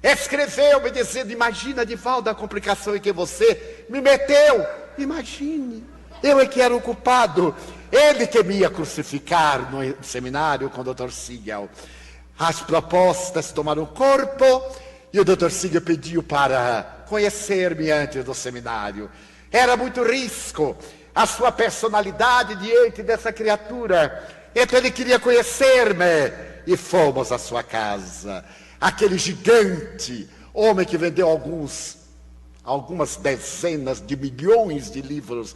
Escreveu-me dizendo, imagina, Divaldo, a complicação em que você me meteu. Imagine, eu é que era o culpado. Ele que me ia crucificar no seminário com o Dr. Siegel. As propostas tomaram corpo e o Dr. Siegel pediu para conhecer-me antes do seminário. Era muito risco a sua personalidade diante dessa criatura. Então ele queria conhecer-me e fomos à sua casa. Aquele gigante, homem que vendeu algumas dezenas de milhões de livros.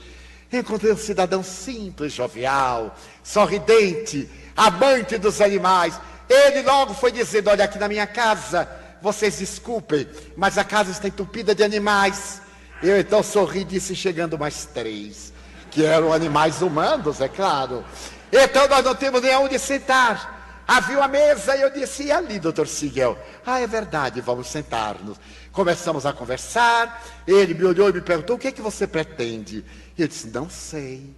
Encontrei um cidadão simples, jovial, sorridente, amante dos animais. Ele logo foi dizendo, olha, aqui na minha casa, vocês desculpem, mas a casa está entupida de animais. Eu então sorri e disse, chegando mais 3, que eram animais humanos, é claro. Então nós não temos nem onde sentar. Havia uma mesa e eu disse, e ali, Dr. Siegel? Ah, é verdade, vamos sentar-nos. Começamos a conversar, ele me olhou e me perguntou, o que é que você pretende? E eu disse, não sei.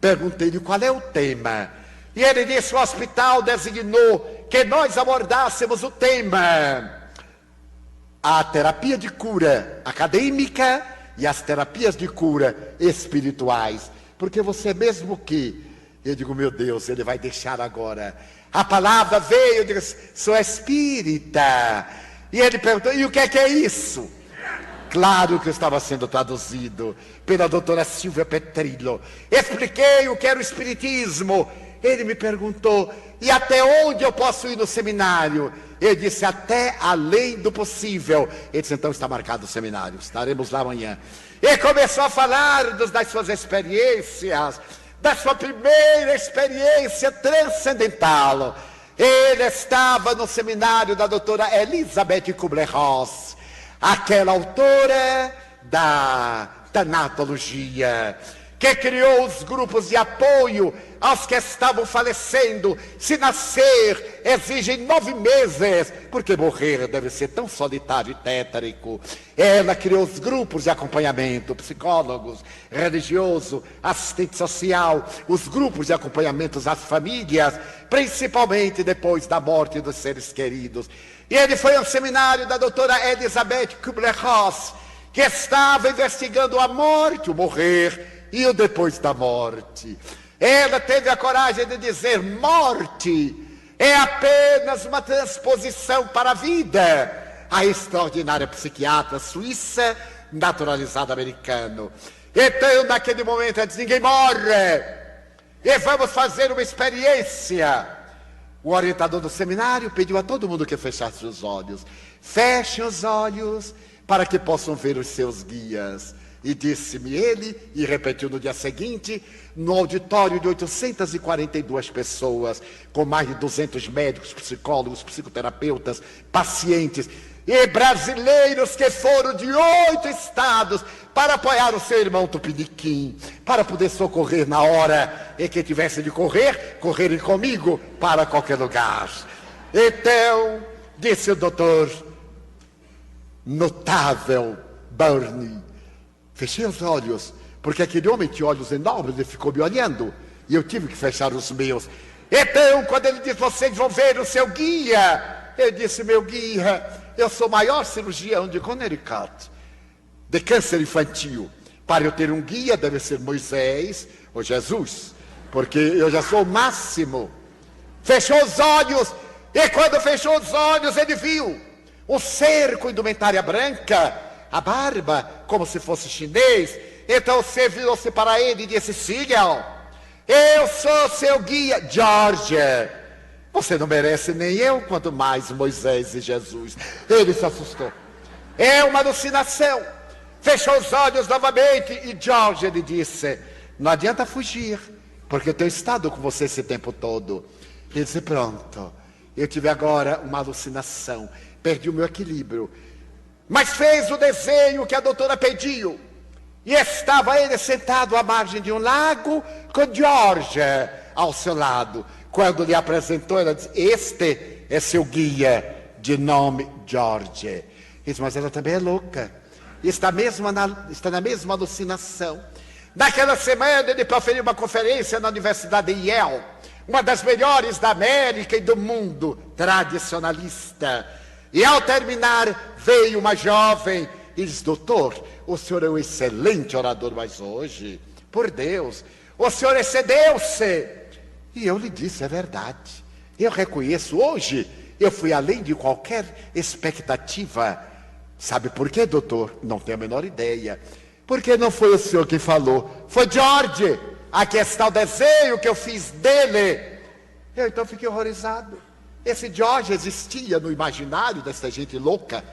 Perguntei-lhe qual é o tema. E ele disse, o hospital designou que nós abordássemos o tema, a terapia de cura acadêmica e as terapias de cura espirituais. Porque você mesmo que... Eu digo, meu Deus, ele vai deixar agora. A palavra veio, eu disse, sou espírita. E ele perguntou, e o que é isso? Claro que estava sendo traduzido pela doutora Silvia Petrillo. Expliquei o que era o espiritismo. Ele me perguntou, e até onde eu posso ir no seminário? Eu disse, até além do possível. Ele disse, então está marcado o seminário, estaremos lá amanhã. E começou a falar das suas experiências, da sua primeira experiência transcendental. Ele estava no seminário da doutora Elizabeth Kubler-Ross, aquela autora da tanatologia, que criou os grupos de apoio aos que estavam falecendo. Se nascer exigem 9 meses, porque morrer deve ser tão solitário e tétrico. Ela criou os grupos de acompanhamento, psicólogos, religioso, assistente social, os grupos de acompanhamento às famílias, principalmente depois da morte dos seres queridos. E ele foi ao seminário da doutora Elizabeth Kubler-Ross, que estava investigando a morte, o morrer e o depois da morte. Ela teve a coragem de dizer: morte é apenas uma transposição para a vida. A extraordinária psiquiatra suíça, naturalizada americano. Então, naquele momento, ela disse: ninguém morre, e vamos fazer uma experiência. O orientador do seminário pediu a todo mundo que fechasse os olhos. Fechem os olhos para que possam ver os seus guias. E disse-me ele, e repetiu no dia seguinte, no auditório de 842 pessoas, com mais de 200 médicos, psicólogos, psicoterapeutas, pacientes e brasileiros que foram de 8 estados para apoiar o seu irmão Tupiniquim, para poder socorrer na hora em que tivesse de correrem comigo para qualquer lugar. Então, disse o doutor notável Burney, fechei os olhos, porque aquele homem tinha olhos enormes e ficou me olhando, e eu tive que fechar os meus. Então, quando ele disse: vocês vão ver o seu guia, eu disse: meu guia, eu sou o maior cirurgião de Connecticut, de câncer infantil. Para eu ter um guia, deve ser Moisés ou Jesus, porque eu já sou o máximo. Fechou os olhos, e quando fechou os olhos, ele viu um ser com indumentária branca, a barba como se fosse chinês. Então você virou-se para ele e disse: Sigal, eu sou seu guia. George, você não merece nem eu, quanto mais Moisés e Jesus. Ele se assustou. É uma alucinação. Fechou os olhos novamente e George, ele disse: não adianta fugir, porque eu tenho estado com você esse tempo todo. Ele disse: pronto, eu tive agora uma alucinação, perdi o meu equilíbrio. Mas fez o desenho que a doutora pediu. E estava ele sentado à margem de um lago, com George ao seu lado. Quando lhe apresentou, ela disse: este é seu guia, de nome George. Ele disse: mas ela também é louca. Está na mesma alucinação. Naquela semana ele proferiu uma conferência na Universidade de Yale, uma das melhores da América e do mundo, tradicionalista. E ao terminar, veio uma jovem e disse: doutor, o senhor é um excelente orador, mas hoje, por Deus, o senhor excedeu-se. E eu lhe disse: é verdade, eu reconheço, hoje eu fui além de qualquer expectativa. Sabe por quê, doutor? Não tenho a menor ideia. Porque não foi o senhor que falou, foi George. Aqui está o desenho que eu fiz dele. Eu então fiquei horrorizado. Esse George existia no imaginário dessa gente louca,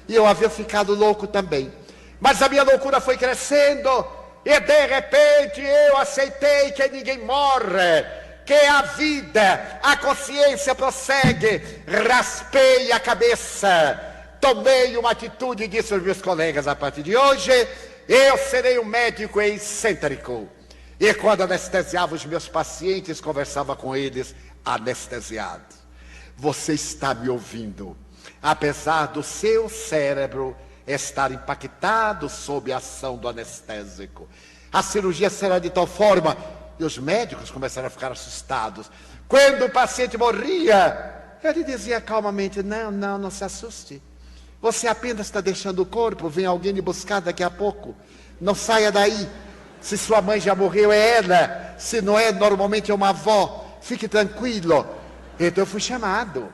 e eu havia ficado louco também. Mas a minha loucura foi crescendo, e de repente eu aceitei que ninguém morre, que a vida, a consciência prossegue. Raspei a cabeça, tomei uma atitude e disse aos meus colegas: a partir de hoje, eu serei um médico excêntrico. E quando anestesiava os meus pacientes, conversava com eles anestesiado. Você está me ouvindo? Apesar do seu cérebro estar impactado sob a ação do anestésico, a cirurgia será de tal forma, e os médicos começaram a ficar assustados. Quando o paciente morria, ele dizia calmamente: não se assuste. Você apenas está deixando o corpo, vem alguém lhe buscar daqui a pouco. Não saia daí. Se sua mãe já morreu, é ela. Se não é, normalmente é uma avó. Fique tranquilo. Então eu fui chamado,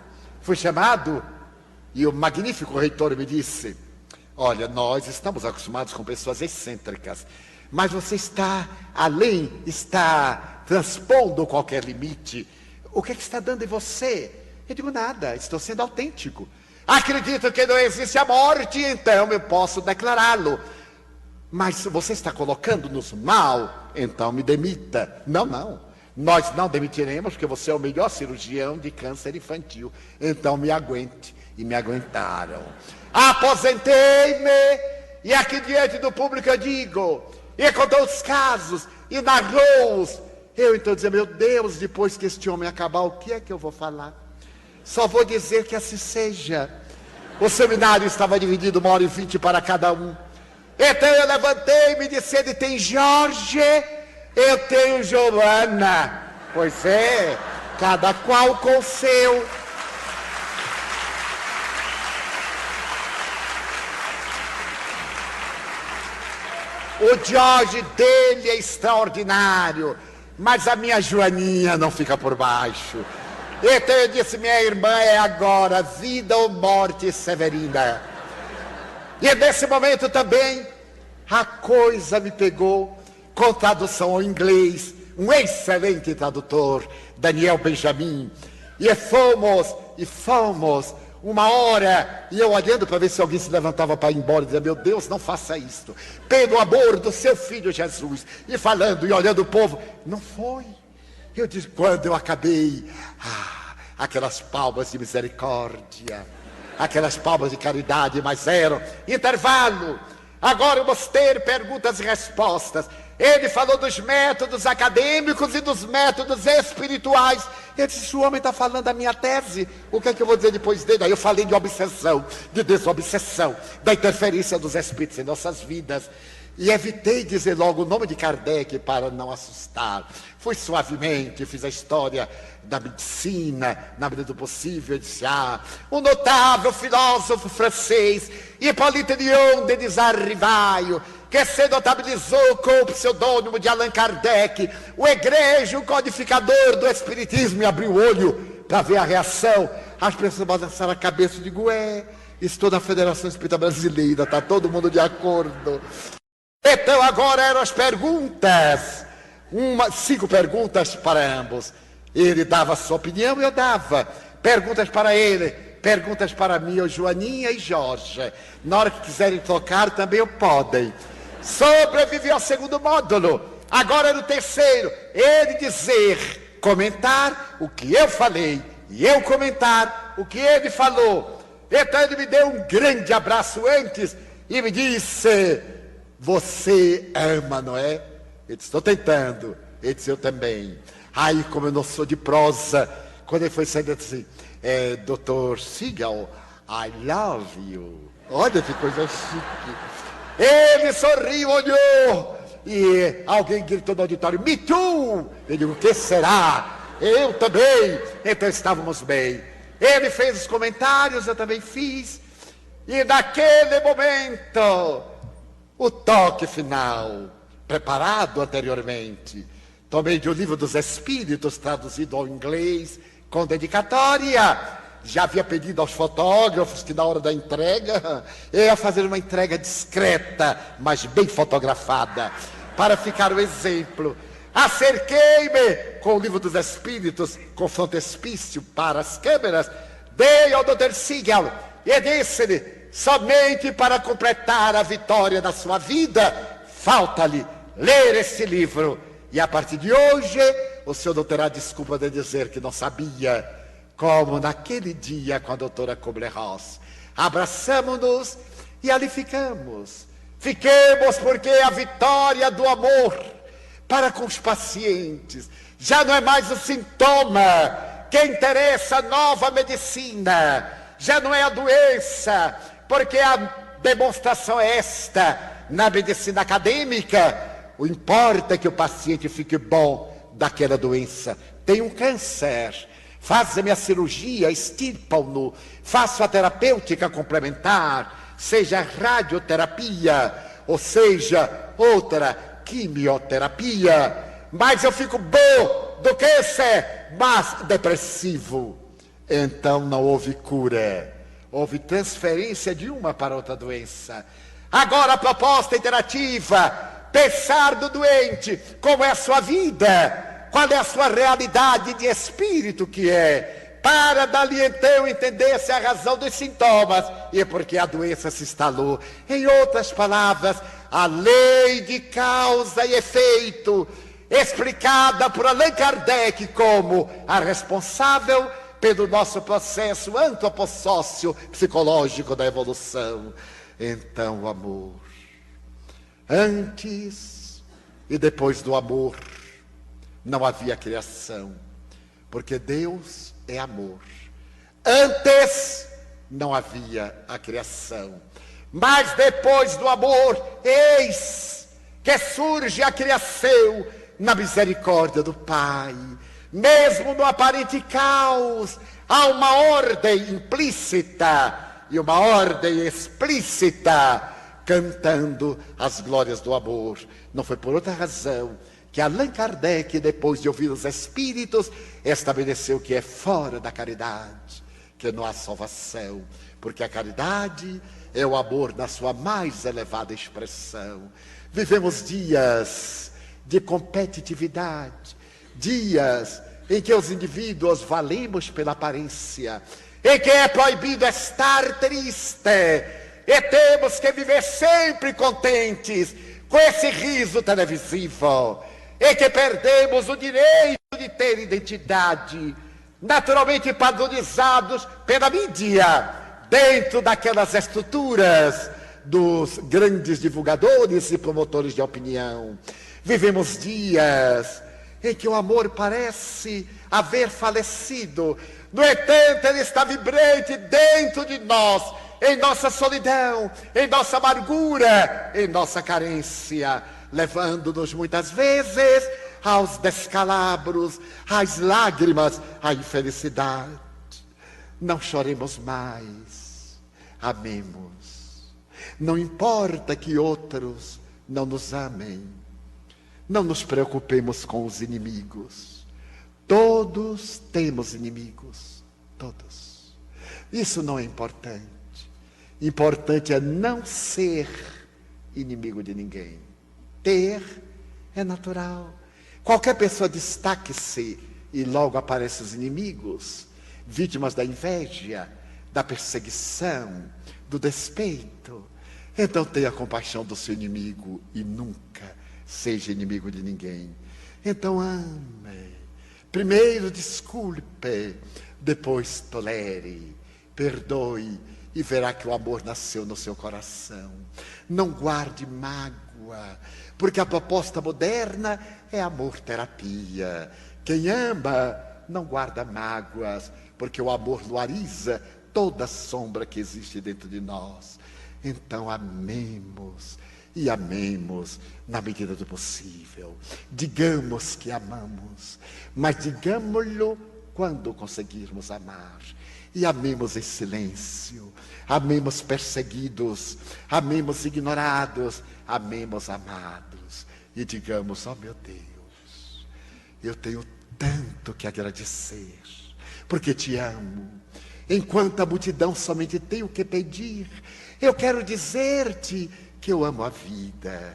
e o magnífico reitor me disse: olha, nós estamos acostumados com pessoas excêntricas, mas você está além, está transpondo qualquer limite. O que é que está dando em você? Eu digo: nada, estou sendo autêntico. Acredito que não existe a morte, então eu posso declará-lo. Mas você está colocando-nos mal, então me demita. Não, nós não demitiremos, porque você é o melhor cirurgião de câncer infantil. Então me aguente. E me aguentaram. Aposentei-me, e aqui diante do público eu digo, e contou os casos, e narrou-os. Eu então dizia: meu Deus, depois que este homem acabar, o que é que eu vou falar? Só vou dizer que assim seja. O seminário estava dividido 1h20 para cada um. Então eu levantei-me e disse: ele tem Jorge, eu tenho Joana. Pois é, cada qual com o seu. O Jorge dele é extraordinário, mas a minha Joaninha não fica por baixo. Então eu disse, minha irmã, é agora, vida ou morte, Severina. E nesse momento também, a coisa me pegou com tradução ao inglês, um excelente tradutor, Daniel Benjamin. E fomos, uma hora, e eu olhando para ver se alguém se levantava para ir embora, e dizia, meu Deus, não faça isto, pelo amor do seu filho Jesus. E falando e olhando o povo, não foi. Eu disse, quando eu acabei, aquelas palmas de misericórdia, aquelas palmas de caridade, mas eram intervalo. Agora vamos ter perguntas e respostas. Ele falou dos métodos acadêmicos e dos métodos espirituais. Eu disse, o homem está falando da minha tese, o que é que eu vou dizer depois dele? Aí eu falei de obsessão, de desobsessão, da interferência dos espíritos em nossas vidas. E evitei dizer logo o nome de Kardec para não assustar. Fui suavemente, fiz a história da medicina, na medida do possível. Eu disse, o notável filósofo francês, Hippolyte Dion de Desarrivaio, que se notabilizou com o pseudônimo de Allan Kardec, o egregio codificador do espiritismo, e abriu o olho para ver a reação. As pessoas balançaram a cabeça e digo, estou na Federação Espírita Brasileira, está todo mundo de acordo. Então agora eram as perguntas, 5 perguntas para ambos. Ele dava a sua opinião e eu dava. Perguntas para ele, perguntas para mim, eu, Joaninha e Jorge. Na hora que quiserem tocar também podem. Sobrevivi ao segundo módulo. Agora no terceiro, ele dizer, comentar o que eu falei e eu comentar o que ele falou. Então ele me deu um grande abraço antes e me disse, você ama, não é? Eu disse, estou tentando. Ele disse, eu também. Aí, como eu não sou de prosa, quando ele foi saindo, eu disse, Dr. Siegel, I love you. Olha que coisa chique. Ele sorriu, olhou, e alguém gritou no auditório, me too! Eu digo, o que será? Eu também. Então estávamos bem. Ele fez os comentários, eu também fiz. E naquele momento, o toque final, preparado anteriormente, tomei de O Livro dos Espíritos, traduzido ao inglês, com dedicatória. Já havia pedido aos fotógrafos que na hora da entrega, eu ia fazer uma entrega discreta, mas bem fotografada, para ficar o exemplo. Acerquei-me com O Livro dos Espíritos, com frontispício para as câmeras, dei ao Dr. Siegel e disse-lhe, somente para completar a vitória da sua vida, falta-lhe ler este livro. E a partir de hoje, o senhor não terá desculpa de dizer que não sabia, como naquele dia com a doutora Kubler-Ross. Abraçamos-nos e ali ficamos. Fiquemos porque a vitória do amor para com os pacientes já não é mais o sintoma que interessa a nova medicina, já não é a doença, porque a demonstração é esta. Na medicina acadêmica, o importa é que o paciente fique bom daquela doença. Tem um câncer, faz-me a cirurgia, extirpam-no, faço a terapêutica complementar, seja radioterapia, ou seja, outra quimioterapia, mas eu fico bom do câncer, mas depressivo. Então não houve cura, houve transferência de uma para outra doença. Agora a proposta interativa, pensar do doente, como é a sua vida, qual é a sua realidade de espírito que é, para dali então entender-se a razão dos sintomas e porque a doença se instalou. Em outras palavras, a lei de causa e efeito, explicada por Allan Kardec como a responsável pelo nosso processo antropossócio psicológico da evolução. Então, o amor, antes e depois do amor, não havia criação, porque Deus é amor. Antes não havia a criação, mas depois do amor, eis que surge a criação na misericórdia do Pai. Mesmo no aparente caos, há uma ordem implícita e uma ordem explícita cantando as glórias do amor. Não foi por outra razão que Allan Kardec, depois de ouvir os espíritos, estabeleceu que é fora da caridade que não há salvação, porque a caridade é o amor na sua mais elevada expressão. Vivemos dias de competitividade, dias em que os indivíduos valemos pela aparência, em que é proibido estar triste, e temos que viver sempre contentes com esse riso televisivo, e que perdemos o direito de ter identidade, naturalmente padronizados pela mídia, dentro daquelas estruturas dos grandes divulgadores e promotores de opinião. Vivemos dias em que o amor parece haver falecido. No entanto, ele está vibrante dentro de nós, em nossa solidão, em nossa amargura, em nossa carência, levando-nos muitas vezes aos descalabros, às lágrimas, à infelicidade. Não choremos mais, amemos. Não importa que outros não nos amem. Não nos preocupemos com os inimigos. Todos temos inimigos, todos. Isso não é importante. Importante é não ser inimigo de ninguém. Ter é natural. Qualquer pessoa destaque-se e logo aparecem os inimigos, vítimas da inveja, da perseguição, do despeito. Então tenha compaixão do seu inimigo e nunca seja inimigo de ninguém. Então ame. Primeiro desculpe, depois tolere, perdoe e verá que o amor nasceu no seu coração. Não guarde mágoa, porque a proposta moderna é amor-terapia. Quem ama não guarda mágoas, porque o amor luariza toda a sombra que existe dentro de nós. Então amemos e amemos na medida do possível. Digamos que amamos, mas digamos-lo quando conseguirmos amar. E amemos em silêncio, amemos perseguidos, amemos ignorados, amemos amados. E digamos, ó meu Deus, eu tenho tanto que agradecer, porque te amo. Enquanto a multidão somente tem o que pedir, eu quero dizer-te que eu amo a vida,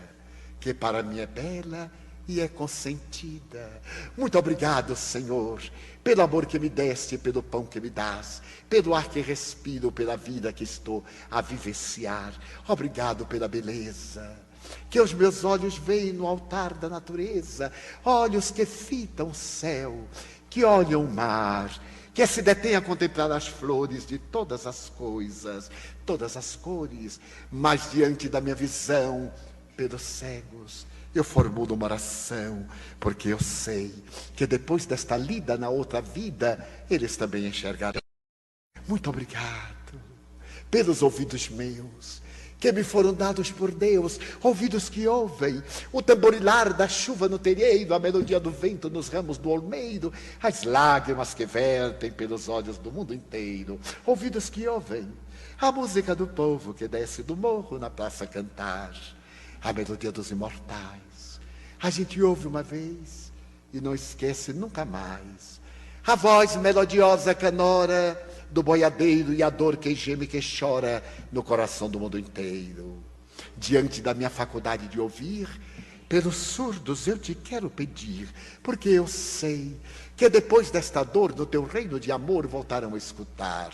que para mim é bela e é consentida. Muito obrigado, Senhor, pelo amor que me deste, pelo pão que me dás, pelo ar que respiro, pela vida que estou a vivenciar. Obrigado pela beleza que os meus olhos veem no altar da natureza, olhos que fitam o céu, que olham o mar, que se detém a contemplar as flores de todas as coisas, todas as cores, mas diante da minha visão, pelos cegos, eu formulo uma oração, porque eu sei que depois desta lida na outra vida, eles também enxergarão. Muito obrigado pelos ouvidos meus, que me foram dados por Deus, ouvidos que ouvem o tamborilar da chuva no terreiro, a melodia do vento nos ramos do olmeiro, as lágrimas que vertem pelos olhos do mundo inteiro, ouvidos que ouvem a música do povo que desce do morro na praça cantar, a melodia dos imortais. A gente ouve uma vez e não esquece nunca mais. A voz melodiosa canora do boiadeiro e a dor que geme e que chora no coração do mundo inteiro. Diante da minha faculdade de ouvir, pelos surdos eu te quero pedir, porque eu sei que depois desta dor do teu reino de amor voltarão a escutar.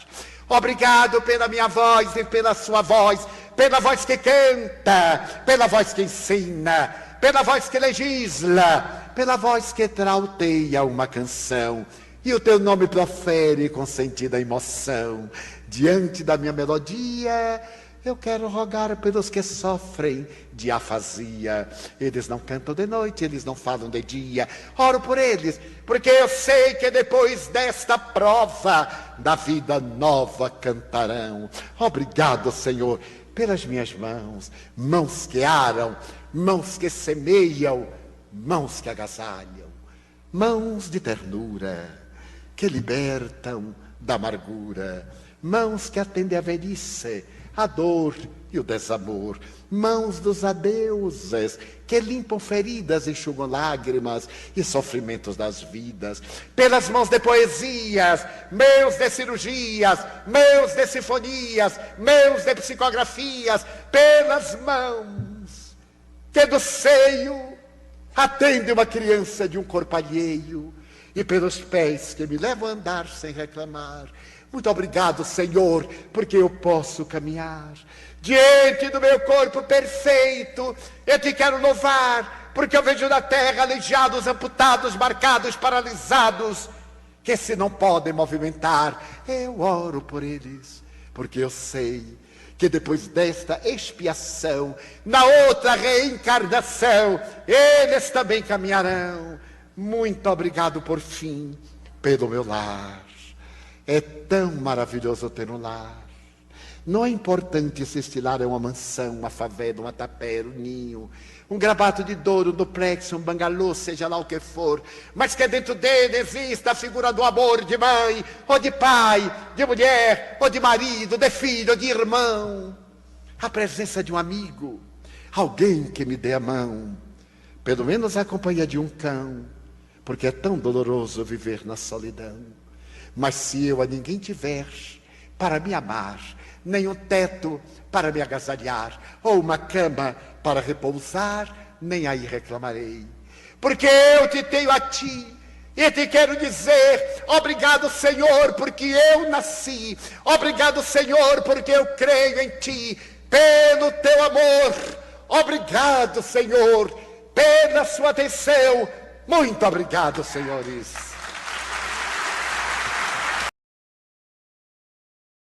Obrigado pela minha voz e pela sua voz, pela voz que canta, pela voz que ensina, pela voz que legisla, pela voz que trauteia uma canção. E o teu nome profere com sentida emoção. Diante da minha melodia, eu quero rogar pelos que sofrem de afasia. Eles não cantam de noite, eles não falam de dia. Oro por eles, porque eu sei que depois desta prova, da vida nova cantarão. Obrigado, Senhor, pelas minhas mãos, mãos que aram, mãos que semeiam, mãos que agasalham, mãos de ternura, que libertam da amargura, mãos que atendem à velhice, a dor e o desamor. Mãos dos adeuses, que limpam feridas, enxugam lágrimas e sofrimentos das vidas. Pelas mãos de poesias, meus de cirurgias, meus de sinfonias, meus de psicografias. Pelas mãos que do seio atende uma criança de um corpo alheio. E pelos pés que me levam a andar sem reclamar. Muito obrigado, Senhor, porque eu posso caminhar diante do meu corpo perfeito. Eu te quero louvar, porque eu vejo na terra aleijados, amputados, marcados, paralisados, que se não podem movimentar. Eu oro por eles, porque eu sei que depois desta expiação, na outra reencarnação, eles também caminharão. Muito obrigado por fim pelo meu lar. É tão maravilhoso ter um lar. Não é importante se este lar é uma mansão, uma favela, uma tapera, um ninho, um gravado de douro, um duplex, um bangalô, seja lá o que for, mas que dentro dele exista a figura do amor de mãe, ou de pai, de mulher, ou de marido, de filho, ou de irmão. A presença de um amigo, alguém que me dê a mão, pelo menos a companhia de um cão, porque é tão doloroso viver na solidão. Mas se eu a ninguém tiver para me amar, nem um teto para me agasalhar, ou uma cama para repousar, nem aí reclamarei. Porque eu te tenho a ti, e te quero dizer, obrigado, Senhor, porque eu nasci. Obrigado, Senhor, porque eu creio em ti, pelo teu amor. Obrigado, Senhor, pela sua atenção. Muito obrigado, senhores.